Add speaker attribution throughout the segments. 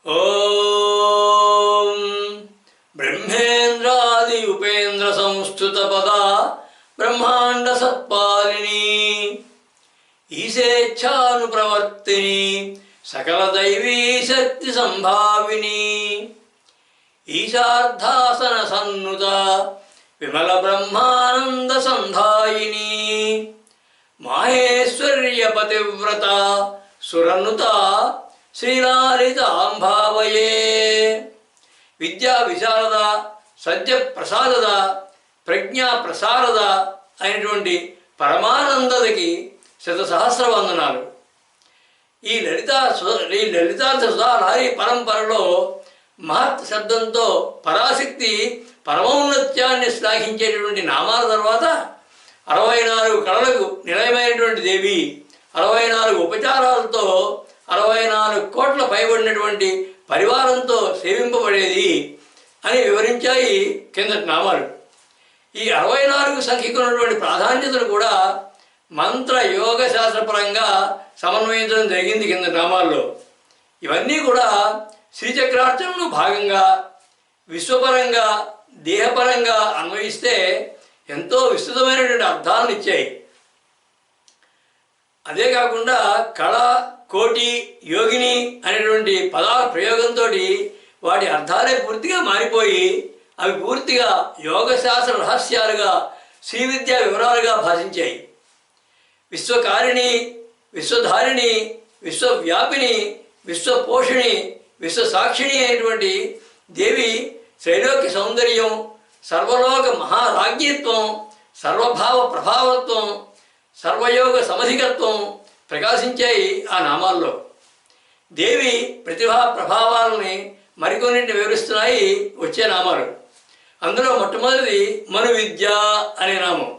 Speaker 1: ఓం బ్రహ్మేంద్రాది ఉపేంద్ర సంస్థుత పద బ్రహ్మాండ సత్పాలిని ఈశేచ్ఛానుప్రవర్తిని సకల దైవీ శక్తి సంభావిని ఈశార్ధాసన సన్నుత విమల బ్రహ్మానంద సంధాయిని మాహేశ్వర్య పతివ్రత సురనుత శ్రీలాలితాంభావయే విద్యా విశారద సద్య ప్రసాదద ప్రజ్ఞా ప్రసారద అయినటువంటి పరమానందకి శతసహస్ర వందనాలు. ఈ లలితార్థ సుధాలారి పరంపరలో మహత్ శబ్దంతో పరాశక్తి పరమౌన్నత్యాన్ని శ్లాఘించేటటువంటి నామాల తర్వాత 64 కళలకు నిలయమైనటువంటి దేవి, 64 ఉపచారాలతో 64 కోట్ల పైబడినటువంటి పరివారంతో సేవింపబడేది అని వివరించాయి కిందటి నామాలు. ఈ 64 సంఖ్యకు ఉన్నటువంటి ప్రాధాన్యతను కూడా మంత్ర యోగ శాస్త్రపరంగా సమన్వయించడం జరిగింది కింద నామాల్లో. ఇవన్నీ కూడా శ్రీచక్రార్చనలో భాగంగా విశ్వపరంగా దేహపరంగా అన్వయిస్తే ఎంతో విస్తృతమైనటువంటి అర్థాలను ఇచ్చాయి. అదే కాకుండా కళ, కోటి, యోగిని అనేటువంటి పదాల ప్రయోగంతో వాటి అర్థాలే పూర్తిగా మారిపోయి అవి పూర్తిగా యోగశాస్త్ర రహస్యాలుగా శ్రీ విద్యా వివరాలుగా భాషించాయి. విశ్వకారిణి, విశ్వధారిణి, విశ్వవ్యాపిని, విశ్వపోషిణి, విశ్వసాక్షిణి అయినటువంటి దేవి త్రైలోక్య సౌందర్యం, సర్వలోక మహారాజ్ఞిత్వం, సర్వభావ ప్రభావత్వం, సర్వయోగ సమధికత్వం ప్రకాశించాయి ఆ నామాల్లో. దేవి ప్రతిభా ప్రభావాలని మరికొన్నింటిని వివరిస్తున్నాయి వచ్చే నామాలు. అందులో మొట్టమొదటిది మను విద్య అనే నామం.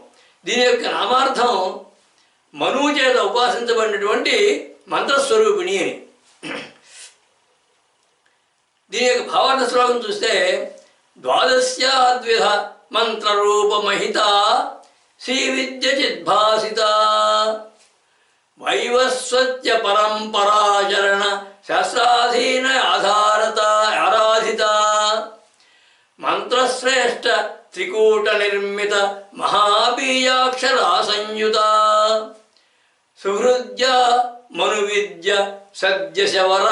Speaker 1: దీని యొక్క నామార్థం మనువు చేత ఉపాసించబడినటువంటి మంత్రస్వరూపిణి అని. దీని యొక్క భావార్థ శ్లోకం చూస్తే ద్వాదశ్యాద్విధ మంత్రరూపమహిత శ్రీ విద్య చిద్భాసిత వైవస్వత్య పరంపరాచరణ శాస్త్రాధీన ఆరాధిత మంత్రశ్రేష్ఠ త్రికూట నిర్మిత మహాబీజాక్షరా సంయుత సుహృద్య మనువిద్య సద్యశవర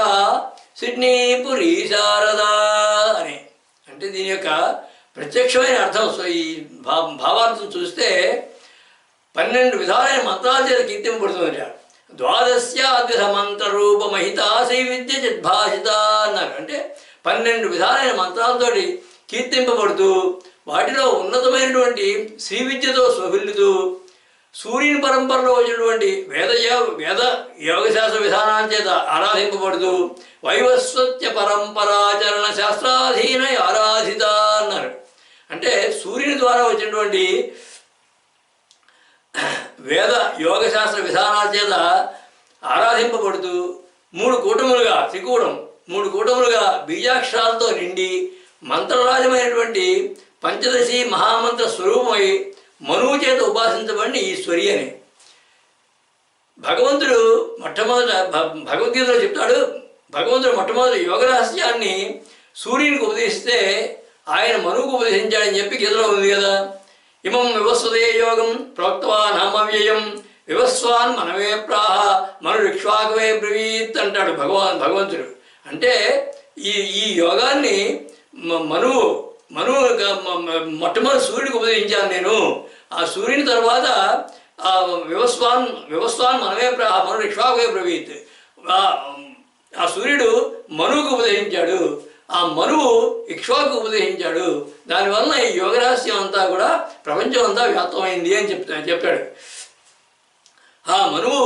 Speaker 1: సిడ్నీపురీ శారద అని. అంటే దీని యొక్క ప్రత్యక్షమైన అర్థం ఈ భావార్థం చూస్తే 12 విధాలైన మంత్రాల చేత కీర్తింపబడుతుంది. ద్వాదశ్యాద్విధ మంత్రరూపమహిత శ్రీ విద్య చిద్భాషిత అన్నారు. అంటే 12 విధాలైన మంత్రాలతోటి కీర్తింపబడుతూ వాటిలో ఉన్నతమైనటువంటి శ్రీ విద్యతో శోభిల్లుతూ సూర్యుని పరంపరలో వచ్చినటువంటి వేద యోగశాస్త్ర విధానాల చేత ఆరాధింపబడుతూ వైవస్వత్య పరంపరాచరణ శాస్త్రాధీన ఆరాధిత అన్నారు. అంటే సూర్యుని ద్వారా వచ్చినటువంటి వేద యోగశాస్త్ర విధానాల చేత ఆరాధింపబడుతూ 3 కూటములుగా త్రికూటం 3 కూటములుగా బీజాక్షరాలతో నిండి మంత్రరాజమైనటువంటి పంచదశి మహామంత్ర స్వరూపమై మనువు చేత ఉపాసించబడిన ఈశ్వరి అని. భగవంతుడు భగవద్గీతలో చెప్తాడు. భగవంతుడు మొట్టమొదటి యోగ రహస్యాన్ని సూర్యునికి ఉపదేశిస్తే ఆయన మనువుకు ఉపదేశించాడని చెప్పి గీతలో ఉంది కదా. ఇమం వివస్వదే యోగం ప్రోక్తవానమవ్యయం వివస్వాన్ మనవే ప్రాహ మనురిక్ష్వాకవే బ్రవీత్ అంటాడు భగవంతుడు. అంటే ఈ యోగాన్ని మనువు మొట్టమొదటి సూర్యుడికి ఉపదేశించాను నేను. ఆ సూర్యుని తర్వాత వివస్వాన్ మనవే ప్రాహ మనురిక్ష్వాకవే బ్రవీత్. ఆ సూర్యుడు మనువుకు ఉపదేశించాడు, ఆ మనువు ఇక్ష్వాకు ఉపదేశించాడు. దానివల్ల ఈ యోగరహస్యం అంతా కూడా ప్రపంచం అంతా వ్యాప్తమైంది అని చెప్పాడు. ఆ మనువు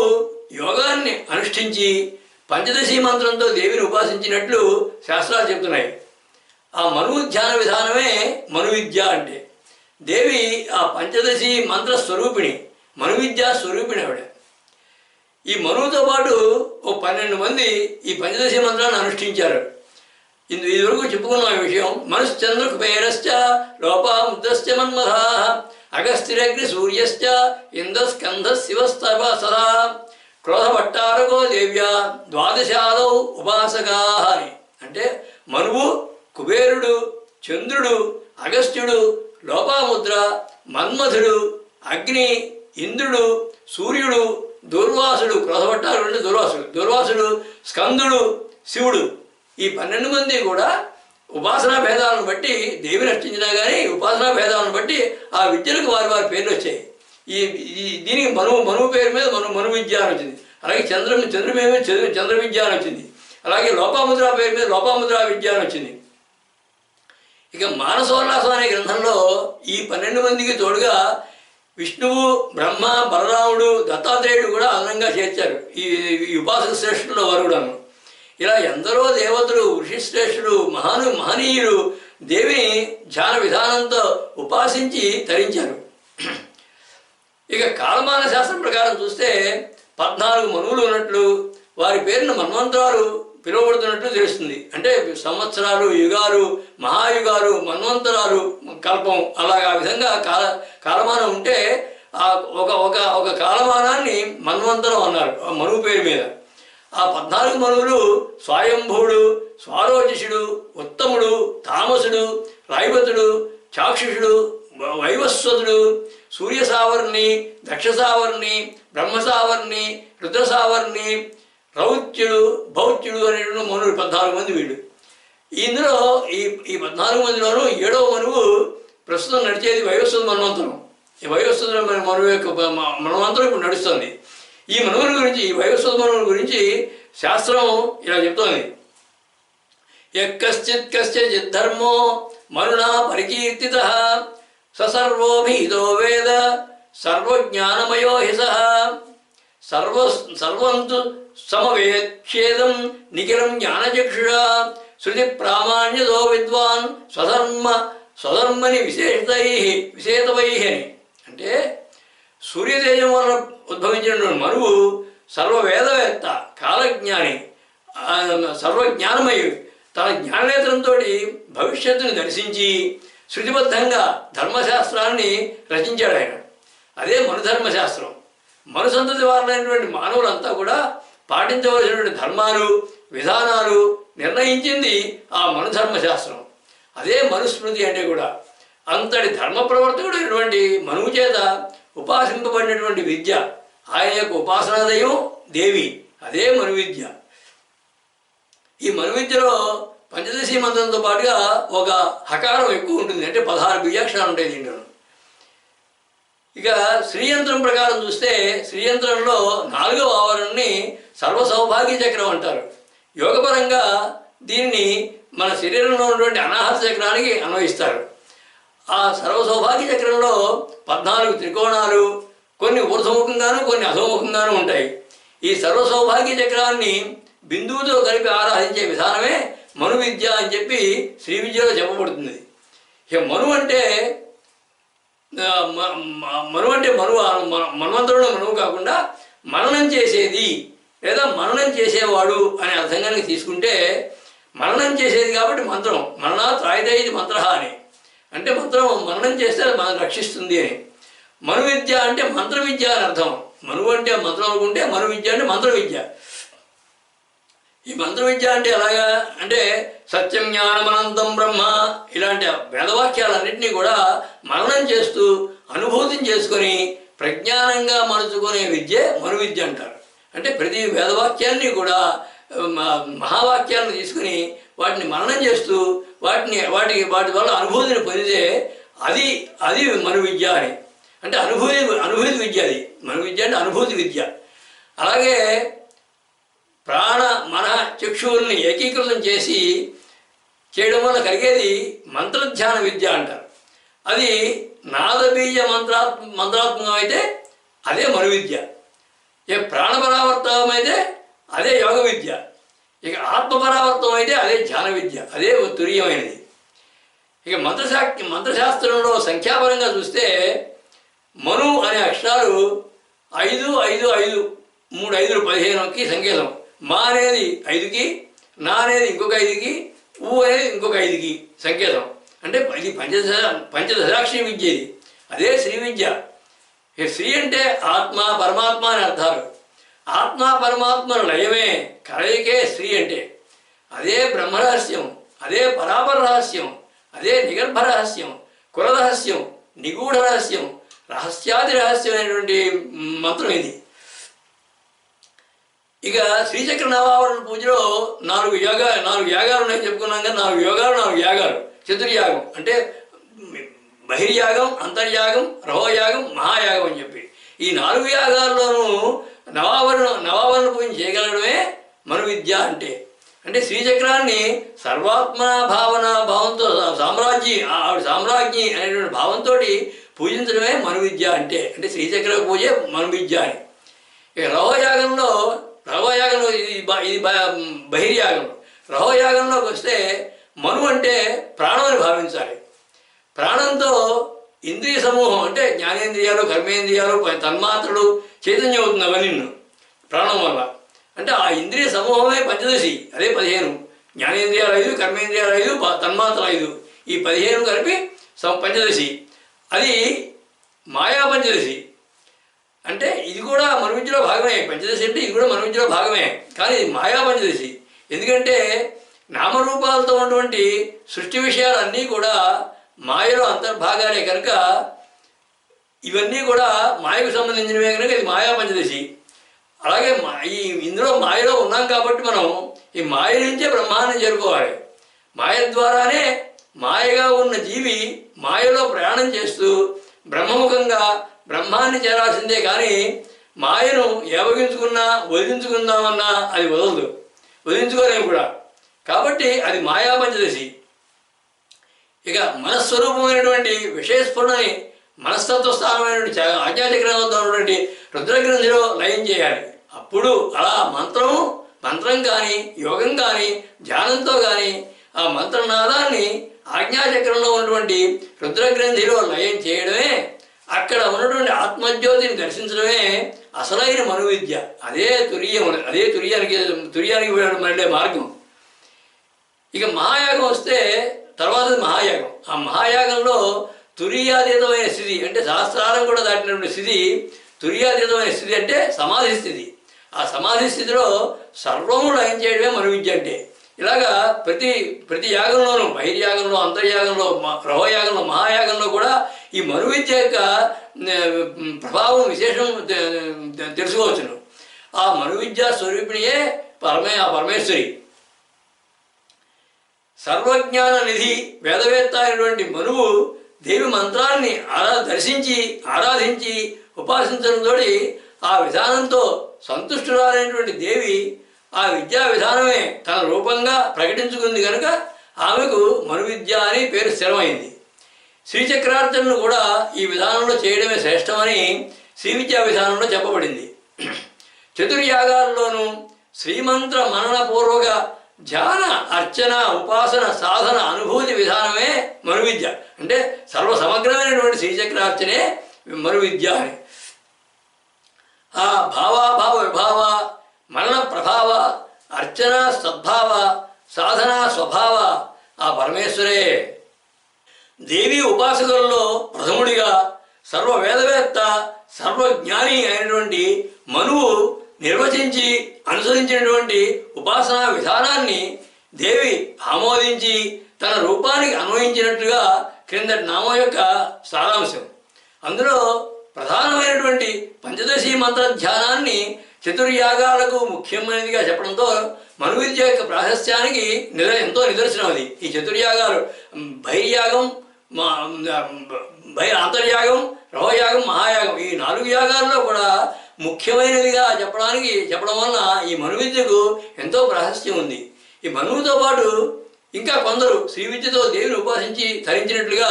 Speaker 1: యోగాన్ని అనుష్ఠించి పంచదశి మంత్రంతో దేవిని ఉపాసించినట్లు శాస్త్రాలు చెప్తున్నాయి. ఆ మనువు ధ్యాన విధానమే మనువిద్య అంటే. దేవి ఆ పంచదశి మంత్ర స్వరూపిణి, మనువిద్యా స్వరూపిణి ఆవిడ. ఈ మనువుతో పాటు 12 మంది ఈ పంచదశి మంత్రాన్ని అనుష్ఠించారు. ఇదివరకు చెప్పుకున్న విషయం. మనశ్చంద్ర కుబేరశ్చ లోపాముద్రశ్చ మన్మథా అగస్త్యగ్ని సూర్యశ్చ ఇంద్రస్కంధ శివస్తవ సదా క్రోధభట్టారకో దేవ్యా ద్వాదశాదౌ ఉపాసకా అని. అంటే మనువు, కుబేరుడు, చంద్రుడు, అగస్త్యుడు, లోపాముద్ర, మన్మథుడు, అగ్ని, ఇంద్రుడు, సూర్యుడు, దూర్వాసుడు, క్రోధపట్టాలు అంటే దూర్వాసుడు, స్కందుడు, శివుడు, ఈ 12 మంది కూడా ఉపాసనా భేదాలను బట్టి దేవిని అర్చించినా కానీ ఉపాసనా భేదాలను బట్టి ఆ విద్యలకు వారి వారి పేర్లు వచ్చాయి. దీనికి మనువు పేరు మీద మను విద్య అని వచ్చింది. అలాగే చంద్రమేమి చంద్ర విద్య అని వచ్చింది. అలాగే లోపాముద్ర పేరు మీద లోపాముద్ర విద్య అని వచ్చింది. ఇక మానసోల్లాసం అనే గ్రంథంలో ఈ 12 మందికి తోడుగా విష్ణువు, బ్రహ్మ, బలరాముడు, దత్తాత్రేయుడు కూడా అదనంగా చేర్చారు ఈ ఉపాసక శ్రేష్ఠుల్లో వారు కూడాను. ఇలా ఎందరో దేవతలు, ఋషిశ్రేష్ఠులు, మహనీయులు దేవిని ధ్యాన విధానంతో ఉపాసించి తరించారు. ఇక కాలమాన శాస్త్రం ప్రకారం చూస్తే 14 మనువులు ఉన్నట్లు వారి పేరున మన్వంతరాలు పిలువబడుతున్నట్లు తెలుస్తుంది. అంటే సంవత్సరాలు, యుగాలు, మహాయుగాలు, మన్వంతరాలు, కల్పం అలాగా ఆ విధంగా కాలమానం ఉంటే ఒక కాలమానాన్ని మన్వంతరం అన్నారు ఆ మనువు పేరు మీద. ఆ 14 మనువులు స్వయంభువుడు, స్వారోచిషుడు, ఉత్తముడు, తామసుడు, రాయిబతుడు, చాక్షుషుడు, వైవస్వతుడు, సూర్యసావర్ణి, దక్షసావర్ణి, బ్రహ్మసావర్ణి, రుద్రసావర్ణి, రౌత్యుడు, భౌత్యుడు అనేటువంటి మనువులు 14 మంది వీళ్ళు. ఇందులో ఈ 14 మందిలోనూ 7వ మనువు ప్రస్తుతం నడిచేది వైవస్వత మన్వంతరం. ఈ వైవస్వత మనువు యొక్క మన్వంతరం ఇప్పుడు నడుస్తుంది. ఈ మనువుల గురించి, ఈ వైవస్వత మనువుల గురించి శాస్త్రం ఇలా చెప్తోంది. కశ్చిత్ ధర్మో మనునా పరికీర్తితః సర్వోభిహితో వేద సర్వజ్ఞానమయో హిసః సర్వంతు సమవేచ్ఛేదం నిఖిలం జ్ఞానచక్షుషా శృతి ప్రామాణ్యతో విద్వాన్ స్వధర్మని విశేషతవై అని. అంటే సూర్యతేజం వల్ల ఉద్భవించినటువంటి మనువు సర్వవేదవేత్త, కాలజ్ఞాని, సర్వజ్ఞానమయుడు. తన జ్ఞాననేత్రంతో భవిష్యత్తుని దర్శించి శృతిబద్ధంగా ధర్మశాస్త్రాన్ని రచించాడు ఆయన. అదే మనుధర్మశాస్త్రం. మను సంతతి వారులైనటువంటి మానవులంతా కూడా పాటించవలసినటువంటి ధర్మాలు, విధానాలు నిర్ణయించింది ఆ మనుధర్మశాస్త్రం. అదే మనుస్మృతి అంటే కూడా. అంతటి ధర్మ ప్రవర్తకుడైనటువంటి మనువు చేత ఉపాసింపబడినటువంటి విద్య, ఆయన యొక్క ఉపాసనాదయం దేవి, అదే మను విద్య. ఈ మను విద్యలో పంచదశి మంత్రంతో పాటుగా ఒక హకారం ఎక్కువ ఉంటుంది. అంటే 16 బీజాక్షరాలు ఉంటాయి దీంట్లో. ఇక శ్రీయంత్రం ప్రకారం చూస్తే శ్రీయంత్రంలో 4వ ఆవరణని సర్వసౌభాగ్య చక్రం అంటారు. యోగపరంగా దీన్ని మన శరీరంలో ఉన్నటువంటి అనాహత చక్రానికి అన్వయిస్తారు. ఆ సర్వసౌభాగ్య చక్రంలో 14 త్రికోణాలు, కొన్ని ఊర్ధ్వముఖంగాను కొన్ని అధోముఖంగాను ఉంటాయి. ఈ సర్వసౌభాగ్య చక్రాన్ని బిందువుతో కలిపి ఆరాధించే విధానమే మను విద్య అని చెప్పి శ్రీ విద్యలో చెప్పబడుతుంది. ఇక మనువు అంటే మన్వంతరుడు మనువు కాకుండా మననం చేసేది లేదా మననం చేసేవాడు అనే అర్థం కనుక తీసుకుంటే, మననం చేసేది కాబట్టి మంత్రం, మననా త్రాయిదైది మంత్ర అని. అంటే మంత్రం మననం చేస్తే అది మనం రక్షిస్తుంది అని. మను విద్య అంటే మంత్ర విద్య అని అర్థం. మనువు అంటే మంత్రం అనుకుంటే మను విద్య అంటే మంత్ర విద్య. ఈ మంత్ర విద్య అంటే ఎలాగా అంటే సత్యం జ్ఞానమనంతం బ్రహ్మ ఇలాంటి వేదవాక్యాలన్నింటినీ కూడా మననం చేస్తూ అనుభూతిని చేసుకొని ప్రజ్ఞానంగా మలుచుకునే విద్య మను విద్య అంటారు. అంటే ప్రతి వేదవాక్యాన్ని కూడా మహావాక్యాలను తీసుకుని వాటిని మననం చేస్తూ వాటి వల్ల అనుభూతిని పొందితే అది మను విద్య అని. అంటే అనుభూతి విద్య. అది మను విద్య అంటే అనుభూతి విద్య. అలాగే ప్రాణ మన చక్షువుల్ని ఏకీకృతం చేయడం వల్ల కలిగేది మంత్రధ్యాన విద్య అంటారు. అది నాదబీజ మంత్రాత్మకం అయితే అదే మను విద్య. ఇక ప్రాణపరావర్తనం అయితే అదే యోగ విద్య. ఇక ఆత్మపరావర్తనం అయితే అదే ధ్యాన విద్య, అదే తురీయమైనది. ఇక మంత్రశాస్త్రంలో సంఖ్యాపరంగా చూస్తే మను అనే అక్షరాలు 5, 5, 5, 3 5 15కి సంకేతం. మా అనేది 5కి, నా అనేది ఇంకొక 5కి, ఊ అనేది ఇంకొక 5కి సంకేతం. అంటే ఇది పంచదశాక్షి విద్య. ఇది అదే శ్రీ విద్య. శ్రీ అంటే ఆత్మ పరమాత్మ అని అర్థాలు. ఆత్మ పరమాత్మల లయమే కలయికే శ్రీ అంటే. అదే బ్రహ్మరహస్యం, అదే పరాపర రహస్యం, అదే నిగర్భ రహస్యం, కుల రహస్యం, నిగూఢ రహస్యం, రహస్యాది రహస్యమైనటువంటి మంత్రం ఇది. ఇక శ్రీచక్ర నవావరణ పూజలో నాలుగు యాగాలు ఉన్నాయని చెప్పుకున్నాం కదా. 4 యోగాలు 4 యాగాలు. చతుర్యాగం అంటే బహిర్యాగం, అంతర్యాగం, రహోయాగం, మహాయాగం అని చెప్పి ఈ 4 యాగాల్లోనూ నవావరణ పూజ చేయగలగడమే మను విద్య అంటే. అంటే శ్రీచక్రాన్ని సర్వాత్మ భావంతో ఆవిడ సామ్రాజ్ఞి అనేటువంటి భావంతో పూజించడమే మను విద్య అంటే. అంటే శ్రీచక్ర పూజే మను విద్య అని. ఇక రహోయాగంలో ఇది బహిర్యాగం. రహోయాగంలోకి వస్తే మను అంటే ప్రాణం అని భావించాలి. ప్రాణంతో ఇంద్రియ సమూహం అంటే జ్ఞానేంద్రియాలు, కర్మేంద్రియాలు, తన్మాత్రలు చైతన్యం అవుతుంది అవన్నీ ప్రాణం వల్ల. అంటే ఆ ఇంద్రియ సమూహమే పంచదశి, అదే 15. జ్ఞానేంద్రియాలు 5, కర్మేంద్రియాలు 5, తన్మాత్రలు 5, ఈ 15 కలిపి పంచదశి. అది మాయా పంచదశి. అంటే ఇది కూడా మన విద్యలో భాగమే. పంచదశి అంటే ఇది కూడా మన విద్యలో భాగమే, కానీ ఇది మాయా పంచదశి. ఎందుకంటే నామరూపాలతో ఉన్నటువంటి సృష్టి విషయాలన్నీ కూడా మాయలో అంతర్భాగాలే కనుక ఇవన్నీ కూడా మాయకు సంబంధించినవే కనుక ఇది మాయా పంచదశి. అలాగే ఇందులో మాయలో ఉన్నాం కాబట్టి మనం ఈ మాయ నుంచే బ్రహ్మాన్ని చేరుకోవాలి. మాయ ద్వారానే మాయగా ఉన్న జీవి మాయలో ప్రయాణం చేస్తూ బ్రహ్మముఖంగా బ్రహ్మాన్ని చేరాల్సిందే, కానీ మాయను ఏవగించుకున్నా వదిలించుకుందామన్నా అది వదలదు, వదిలించుకోలేము కూడా. కాబట్టి అది మాయా పంచదశి. ఇక మనస్వరూపమైనటువంటి విషయస్ఫురణని మనస్తత్వ స్థానమైనటువంటి ఆజ్ఞాచక్రంతో ఉన్నటువంటి రుద్రగ్రంథిలో లయం చేయాలి. అప్పుడు అలా మంత్రం కానీ యోగం కానీ ధ్యానంతో కానీ ఆ మంత్రనాదాన్ని ఆజ్ఞాచక్రంలో ఉన్నటువంటి రుద్రగ్రంథిలో లయం చేయడమే, అక్కడ ఉన్నటువంటి ఆత్మజ్యోతిని దర్శించడమే అసలైన మనువిద్య. అదే తుర్యానికి వెళ్ళే మార్గం. ఇక మహాయాగం వస్తే తర్వాత మహాయాగం. ఆ మహాయాగంలో తురీయాతీతమైన స్థితి అంటే శాస్త్రాలను కూడా దాటినటువంటి స్థితి. తురీయాతీతమైన స్థితి అంటే సమాధి స్థితి. ఆ సమాధి స్థితిలో సర్వము లయం చేయడమే మను విద్య అంటే. ఇలాగా ప్రతి యాగంలోనూ బహిర్యాగంలో, అంతర్యాగంలో, రహోయాగంలో, మహాయాగంలో కూడా ఈ మను విద్య యొక్క ప్రభావం విశేషం తెలుసుకోవచ్చును. ఆ మను విద్యా స్వరూపిణియే పరమేశ్వరి. సర్వజ్ఞాన నిధి వేదవేత్త అయినటువంటి మనువు దేవి మంత్రాన్ని దర్శించి ఆరాధించి ఉపాసించడంతో ఆ విధానంతో సంతుష్టురాలైనటువంటి దేవి ఆ విద్యా విధానమే తన రూపంగా ప్రకటించుకుంది కనుక ఆమెకు మనువిద్య అని పేరు స్థిరమైంది. శ్రీచక్రార్చనను కూడా ఈ విధానంలో చేయడమే శ్రేష్టమని శ్రీ విద్యా విధానంలో చెప్పబడింది. చతుర్యాగాల్లోనూ శ్రీమంత్ర మననపూర్వక ధ్యాన, అర్చన, ఉపాసన, సాధన, అనుభూతి విధానమే మనువిద్య. అంటే సర్వసమగ్రమైనటువంటి శ్రీచక్రార్చనే మనువిద్య అని. ఆ భావాభావ విభావ, మరణ ప్రభావ, అర్చన సద్భావ, సాధన స్వభావ ఆ పరమేశ్వరే. దేవి ఉపాసకులలో ప్రథముడిగా సర్వవేదవేత్త, సర్వజ్ఞాని అయినటువంటి మనువు నిర్వచించి అనుసరించినటువంటి ఉపాసనా విధానాన్ని దేవి ఆమోదించి తన రూపానికి అన్వయించినట్టుగా క్రిందటి నామం యొక్క సారాంశం. అందులో ప్రధానమైనటువంటి పంచదశి మంత్ర ధ్యానాన్ని చతుర్యాగాలకు ముఖ్యమైనదిగా చెప్పడంతో మనువిద్య యొక్క ప్రాశస్త్యానికి ఎంతో నిదర్శనం అది. ఈ చతుర్యాగాలు బహిర్యాగం, అంతర్యాగం, రహోయాగం, మహాయాగం ఈ 4 యాగాల్లో కూడా ముఖ్యమైనదిగా చెప్పడం వలన ఈ మనువిద్యకు ఎంతో ప్రాశస్త్యం ఉంది. ఈ మనువుతో పాటు ఇంకా కొందరు శ్రీ విద్యతో దేవిని ఉపాసించి ధరించినట్లుగా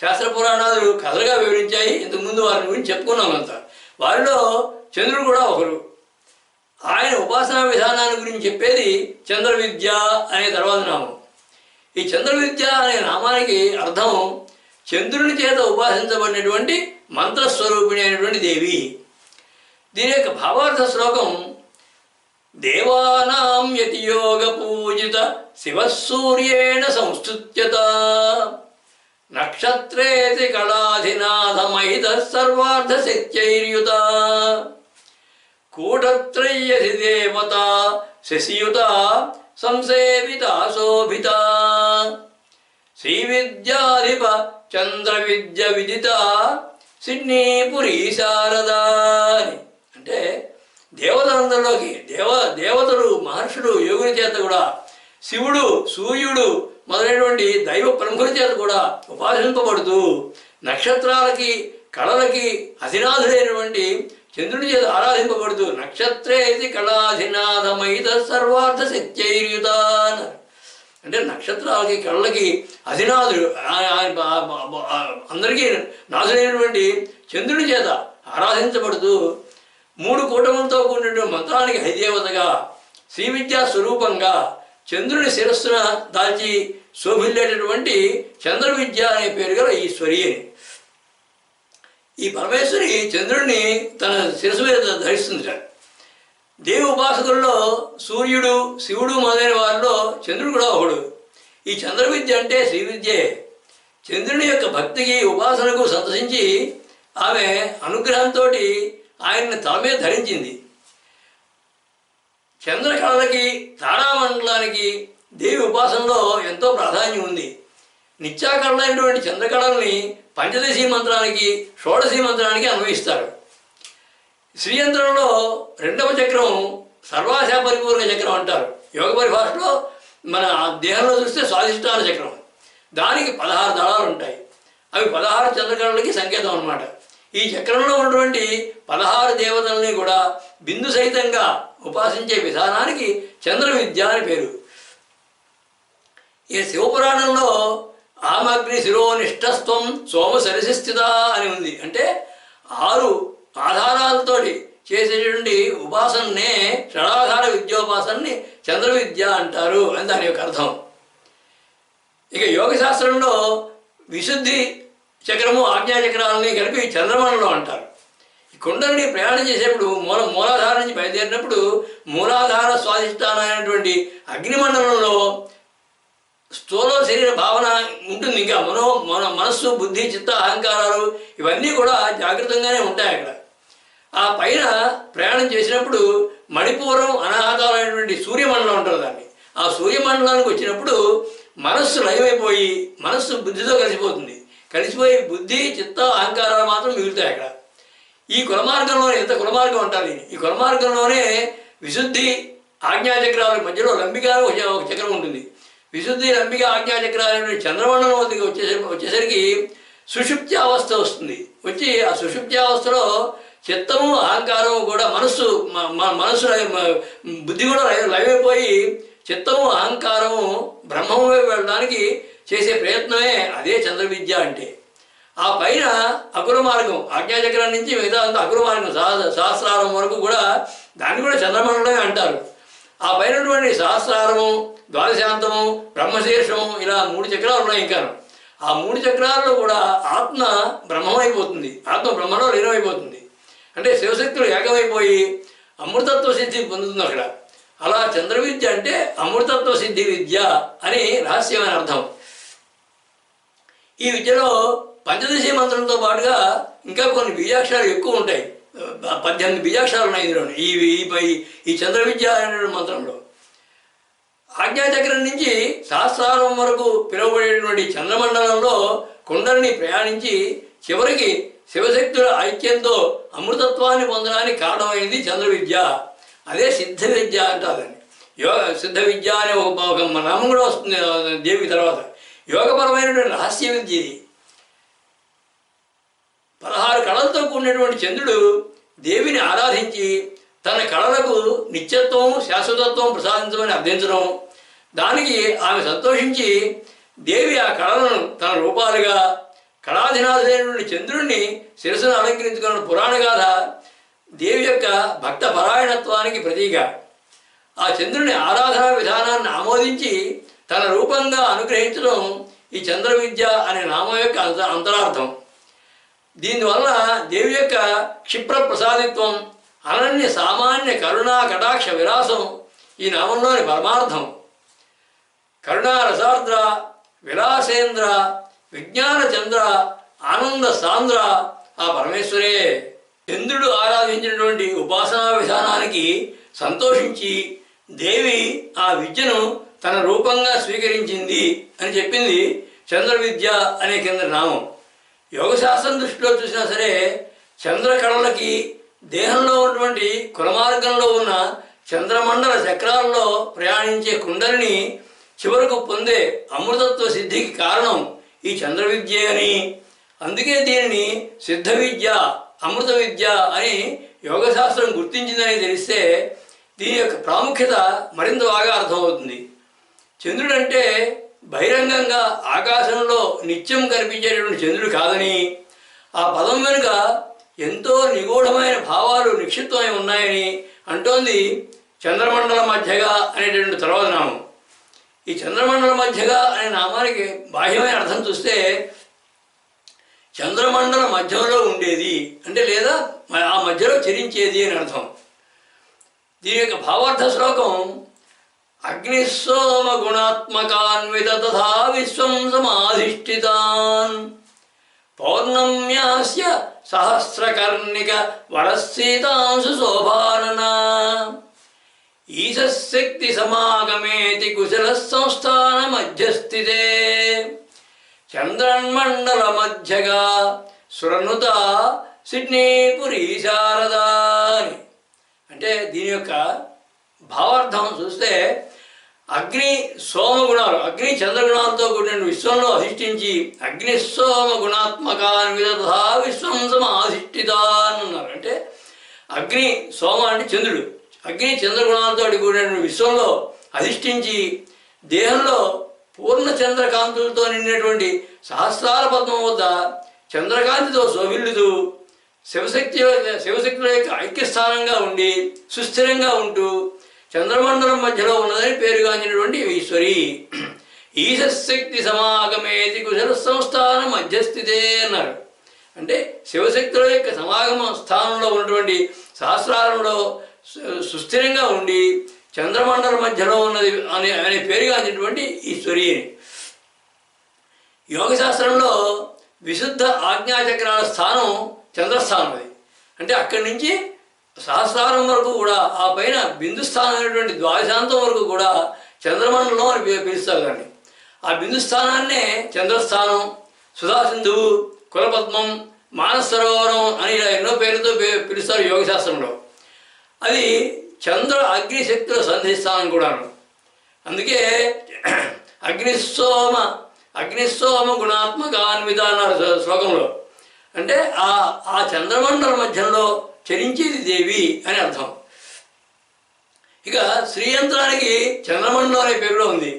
Speaker 1: శాస్త్ర పురాణాలు కథలుగా వివరించాయి. ఇంతకుముందు వారి గురించి చెప్పుకున్నాం అంతా. వారిలో చంద్రుడు కూడా ఒకరు. ఆయన ఉపాసనా విధానాన్ని గురించి చెప్పేది చంద్ర విద్య అనే తర్వాత నామం. ఈ చంద్ర విద్య అనే నామానికి అర్థం చంద్రుని చేత ఉపాసించబడినటువంటి మంత్రస్వరూపిణి అయినటువంటి దేవి. దీని యొక్క భావార్థ శ్లోకం దేవానాం యతియోగ పూజిత శివసూర్యేణ సంస్తుత్యత నక్షత్రేతి కళాధినాథమహిత సర్వార్థ శక్త్యైర్యుత కూటత్రయ్యసి దేవత శశియుత సంసేవిత శోభిత శ్రీ విద్యాధిప చంద్ర విద్య విదిత సిడ్నీపురి శారదా అని. అంటే దేవతలందరిలోకి దేవతలు మహర్షులు యోగుల చేత కూడా, శివుడు సూర్యుడు మొదలైనటువంటి దైవ ప్రముఖుల చేత కూడా ఉపాసింపబడుతూ, నక్షత్రాలకి కళలకి అధినాథుడైనటువంటి చంద్రుడి చేత ఆరాధింపబడుతూ, నక్షత్రేతి కళాధినాథమైత సర్వార్థ శక్త్యైర్యుత అన్నారు. అంటే నక్షత్రాలకి కళ్ళకి అధినాథుడు, అందరికీ నాథుడైనటువంటి చంద్రుడి చేత ఆరాధించబడుతూ, 3 కూటములతో కూడినటువంటి మంత్రానికి హైదేవతగా, శ్రీ విద్యా స్వరూపంగా, చంద్రుని శిరస్సున దాల్చి శోభిల్లేటటువంటి చంద్ర విద్య అనే పేరు గల ఈశ్వరి అని. ఈ పరమేశ్వరి చంద్రుడిని తన శిరస్సు మీద ధరిస్తుంది. దేవి ఉపాసకుల్లో సూర్యుడు, శివుడు మొదలైన వారిలో చంద్రుడు కూడా ఒకడు. ఈ చంద్ర విద్య అంటే శ్రీ విద్యే. చంద్రుని యొక్క భక్తికి, ఉపాసనకు సంతసించి ఆమె అనుగ్రహంతో ఆయన్ని తల మీద ధరించింది. చంద్రకళలకి, తారామండలానికి దేవి ఉపాసనలో ఎంతో ప్రాధాన్యం ఉంది. నిత్యాకళలైనటువంటి చంద్రకళల్ని పంచదశి మంత్రానికి, షోడశి మంత్రానికి అన్వయిస్తారు. శ్రీయంత్రంలో 2వ చక్రం సర్వాశా పరిపూర్ణ చక్రం అంటారు. యోగ పరిభాషలో మన దేహంలో చూస్తే స్వాధిష్టాన చక్రం. దానికి 16 దళాలు ఉంటాయి. అవి 16 చంద్రకళలకి సంకేతం అన్నమాట. ఈ చక్రంలో ఉన్నటువంటి 16 దేవతల్ని కూడా బిందు సహితంగా ఉపాసించే విధానానికి చంద్ర విద్య అని పేరు. ఈ శివపురాణంలో ఆమగ్ని శిరోనిష్టస్త్వం సోమ సరసిస్థిత అని ఉంది. అంటే 6 ఆధారాలతోటి చేసేటువంటి ఉపాసననే, షడాధార విద్యోపాసనని చంద్ర విద్య అంటారు అని దాని యొక్క అర్థం. ఇక యోగ శాస్త్రంలో విశుద్ధి చక్రము, ఆజ్ఞాచక్రాలని కలిపి చంద్రమండలం అంటారు. ఈ కుండలిని ప్రయాణం చేసేప్పుడు మూలాధార నుంచి బయలుదేరినప్పుడు మూలాధార స్వాధిష్టానమైనటువంటి అగ్నిమండలంలో స్థూల శరీర భావన ఉంటుంది. ఇంకా మనస్సు, బుద్ధి, చిత్త, అహంకారాలు ఇవన్నీ కూడా జాగ్రత్తగానే ఉంటాయి అక్కడ. ఆ పైన ప్రయాణం చేసినప్పుడు మణిపూరం, అనాహతాలైనటువంటి సూర్యమండలం అంటారు దాన్ని. ఆ సూర్యమండలానికి వచ్చినప్పుడు మనస్సు లయమైపోయి, మనస్సు బుద్ధితో కలిసిపోతుంది. కలిసిపోయి బుద్ధి, చిత్త, అహంకారాలు మాత్రం మిగులుతాయి అక్కడ. ఈ కులమార్గంలోనే, ఎంత కులమార్గం అంటారు దీన్ని, ఈ కులమార్గంలోనే విశుద్ధి ఆజ్ఞాచక్రాల మధ్యలో లంబిక ఒక చక్రం ఉంటుంది. విశుద్ధి, లంబిక, ఆజ్ఞాచక్రాల చంద్రమండలం వద్దకు వచ్చేసరికి సుషుప్త్యావస్థ వస్తుంది. వచ్చి ఆ సుషుప్త్యావస్థలో చిత్తము, అహంకారము కూడా, మనస్సు బుద్ధి కూడా లయమైపోయి చిత్తము, అహంకారము బ్రహ్మము వైపు వెళ్ళడానికి చేసే ప్రయత్నమే అదే చంద్ర విద్య అంటే. ఆ పైన అకుల మార్గం, ఆజ్ఞాచక్రం నుంచి మిగతా అంతా అకుల మార్గం, సహస్రారం వరకు కూడా దాన్ని కూడా చంద్రమండలమే అంటారు. ఆ పైనటువంటి సహస్రారము, ద్వాదశాంతము, బ్రహ్మశీర్షము, ఇలా 3 చక్రాలు ఉన్నాయి. ఇంకా ఆ 3 చక్రాల్లో కూడా ఆత్మ బ్రహ్మమైపోతుంది, ఆత్మ బ్రహ్మలో లీనమైపోతుంది. అంటే శివశక్తులు ఏకమైపోయి అమృతత్వ సిద్ధి పొందుతుంది అక్కడ. అలా చంద్ర విద్య అంటే అమృతత్వ సిద్ధి విద్య అని రహస్యమైన అర్థం. ఈ విద్యలో పంచదశి మంత్రంతో పాటుగా ఇంకా కొన్ని బీజాక్షరాలు ఎక్కువ ఉంటాయి. 18 బీజాక్షరాలు ఉన్నాయి ఇందులో. ఈ చంద్ర విద్య అనే మంత్రంలో ఆజ్ఞాచక్రం నుంచి సహస్రారం వరకు పిలువబడేటువంటి చంద్రమండలంలో కుండలిని ప్రయాణించి చివరికి శివశక్తుల ఐక్యంతో అమృతత్వాన్ని పొందడానికి కారణమైంది చంద్ర విద్య. అదే సిద్ధ విద్య అంటారండి. సిద్ధ విద్య అనే ఒక నామం కూడా వస్తుంది దేవి తర్వాత. యోగపరమైనటువంటి రహస్య విద్య ఇది. 16 కళలతో కూడినటువంటి చంద్రుడు దేవిని ఆరాధించి తన కళలకు నిత్యత్వం, శాశ్వతత్వం ప్రసాదించమని అర్థించడం, దానికి ఆమె సంతోషించి దేవి ఆ కళలను తన రూపాలుగా, కళాధినాథుడైనటువంటి చంద్రుడిని శిరస్సును అలంకరించుకున్న పురాణగాథ దేవి యొక్క భక్త పరాయణత్వానికి ప్రతీక. ఆ చంద్రుని ఆరాధనా విధానాన్ని ఆమోదించి తన రూపంగా అనుగ్రహించడం ఈ చంద్ర విద్య అనే నామం యొక్క అంతరార్థం. దీనివల్ల దేవి యొక్క క్షిప్ర ప్రసాదిత్వం, అనన్య సామాన్య కరుణా కటాక్ష విలాసం ఈ నామంలోని పరమార్థం. కరుణా రసార్ద్ర, విలాసేంద్ర, విజ్ఞాన చంద్ర, ఆనంద సాంద్ర ఆ పరమేశ్వరే. చంద్రుడు ఆరాధించినటువంటి ఉపాసనా విధానానికి సంతోషించి దేవి ఆ విద్యను తన రూపంగా స్వీకరించింది అని చెప్పింది చంద్ర విద్య అనే కింద నామం. యోగశాస్త్రం దృష్టిలో చూసినా సరే చంద్రకళలకి దేహంలో ఉన్నటువంటి కులమార్గంలో ఉన్న చంద్రమండల చక్రాల్లో ప్రయాణించే కుండలిని చివరకు పొందే అమృతత్వ సిద్ధికి కారణం ఈ చంద్ర విద్య అని, అందుకే దీనిని సిద్ధ విద్య, అమృత విద్య అని యోగశాస్త్రం గుర్తించిందని తెలిస్తే దీని యొక్క ప్రాముఖ్యత మరింత బాగా అర్థమవుతుంది. చంద్రుడంటే బహిరంగంగా ఆకాశంలో నిత్యం కనిపించేటటువంటి చంద్రుడు కాదని, ఆ పదం వెనుక ఎంతో నిగూఢమైన భావాలు నిక్షిప్తమై ఉన్నాయని అంటోంది చంద్రమండల మధ్యగా అనేటువంటి తర్వాత నామం. ఈ చంద్రమండల మధ్యగా అనే నామానికి బాహ్యమైన అర్థం చూస్తే చంద్రమండల మధ్యంలో ఉండేది అంటే లేదా ఆ మధ్యలో చరించేది అని అర్థం. దీని యొక్క భావార్థ శ్లోకం అగ్నిస్సోమ గుణాత్మకాన్విత తథా విశ్వం సమాధిష్ఠితాన్ పౌర్ణమ్యాస్య సహస్రకర్ణిక వరసీతాంశు శోభాననా ఈశశక్తి సమాగమేతి కుశల సంస్థాన మధ్యస్థితే చంద్రన్మండల మధ్యగా సురనుత సిడ్నీపురి శారదా అని. అంటే దీని యొక్క భావార్థం చూస్తే అగ్ని సోమ గుణాలు, అగ్ని చంద్రగుణాలతో కూడిన విశ్వంలో అధిష్ఠించి అగ్ని సోమ గుణాత్మకాన్విత తథా విశ్వం సమాధిష్ఠితాన్ అన్నారు. అంటే అగ్ని సోమ అంటే చంద్రుడు, అగ్ని చంద్రగుణాలతో కూడిన విశ్వంలో అధిష్ఠించి దేహంలో పూర్ణ చంద్రకాంతులతో నిండినటువంటి సహస్రార పద్మం వద్ద చంద్రకాంతితో శోభిల్లుతూ శివశక్తుల యొక్క ఐక్యస్థానంగా ఉండి సుస్థిరంగా ఉంటూ చంద్రమండలం మధ్యలో ఉన్నదని పేరుగాంచినటువంటి ఈశ్వరి. ఈశశక్తి సమాగమేతి కుశల సంస్థాన మధ్యస్థితే అన్నారు. అంటే శివశక్తుల యొక్క సమాగమ స్థానంలో ఉన్నటువంటి సహస్రారంలో సుస్థిరంగా ఉండి చంద్రమండలం మధ్యలో ఉన్నది అనే పేరుగాంచినటువంటి ఈశ్వరి. యోగశాస్త్రంలో విశుద్ధ ఆజ్ఞాచక్రాల స్థానం చంద్రస్థానం. అది అంటే అక్కడి నుంచి సహస్రారం వరకు కూడా ఆ పైన బిందు స్థానం అనేటువంటి ద్వాదశాంతం వరకు కూడా చంద్రమండలం అని పిలుస్తారు. కానీ ఆ బిందు స్థానాన్నే చంద్రస్థానం, సుధాసింధువు, కులపద్మం, మానస సరోవరం అని ఇలా ఎన్నో పేర్లతో పిలుస్తారు యోగశాస్త్రంలో. అది చంద్ర అగ్నిశక్తుల సంధిస్థానం కూడాను. అందుకే అగ్నిస్సోమ గుణాత్మకాన్విత అన్నారు శ్లోకంలో. అంటే ఆ చంద్రమండల మధ్యంలో చరించేది దేవి అని అర్థం. ఇక శ్రీయంత్రానికి చంద్రమండలం అనే పేరులో ఉంది.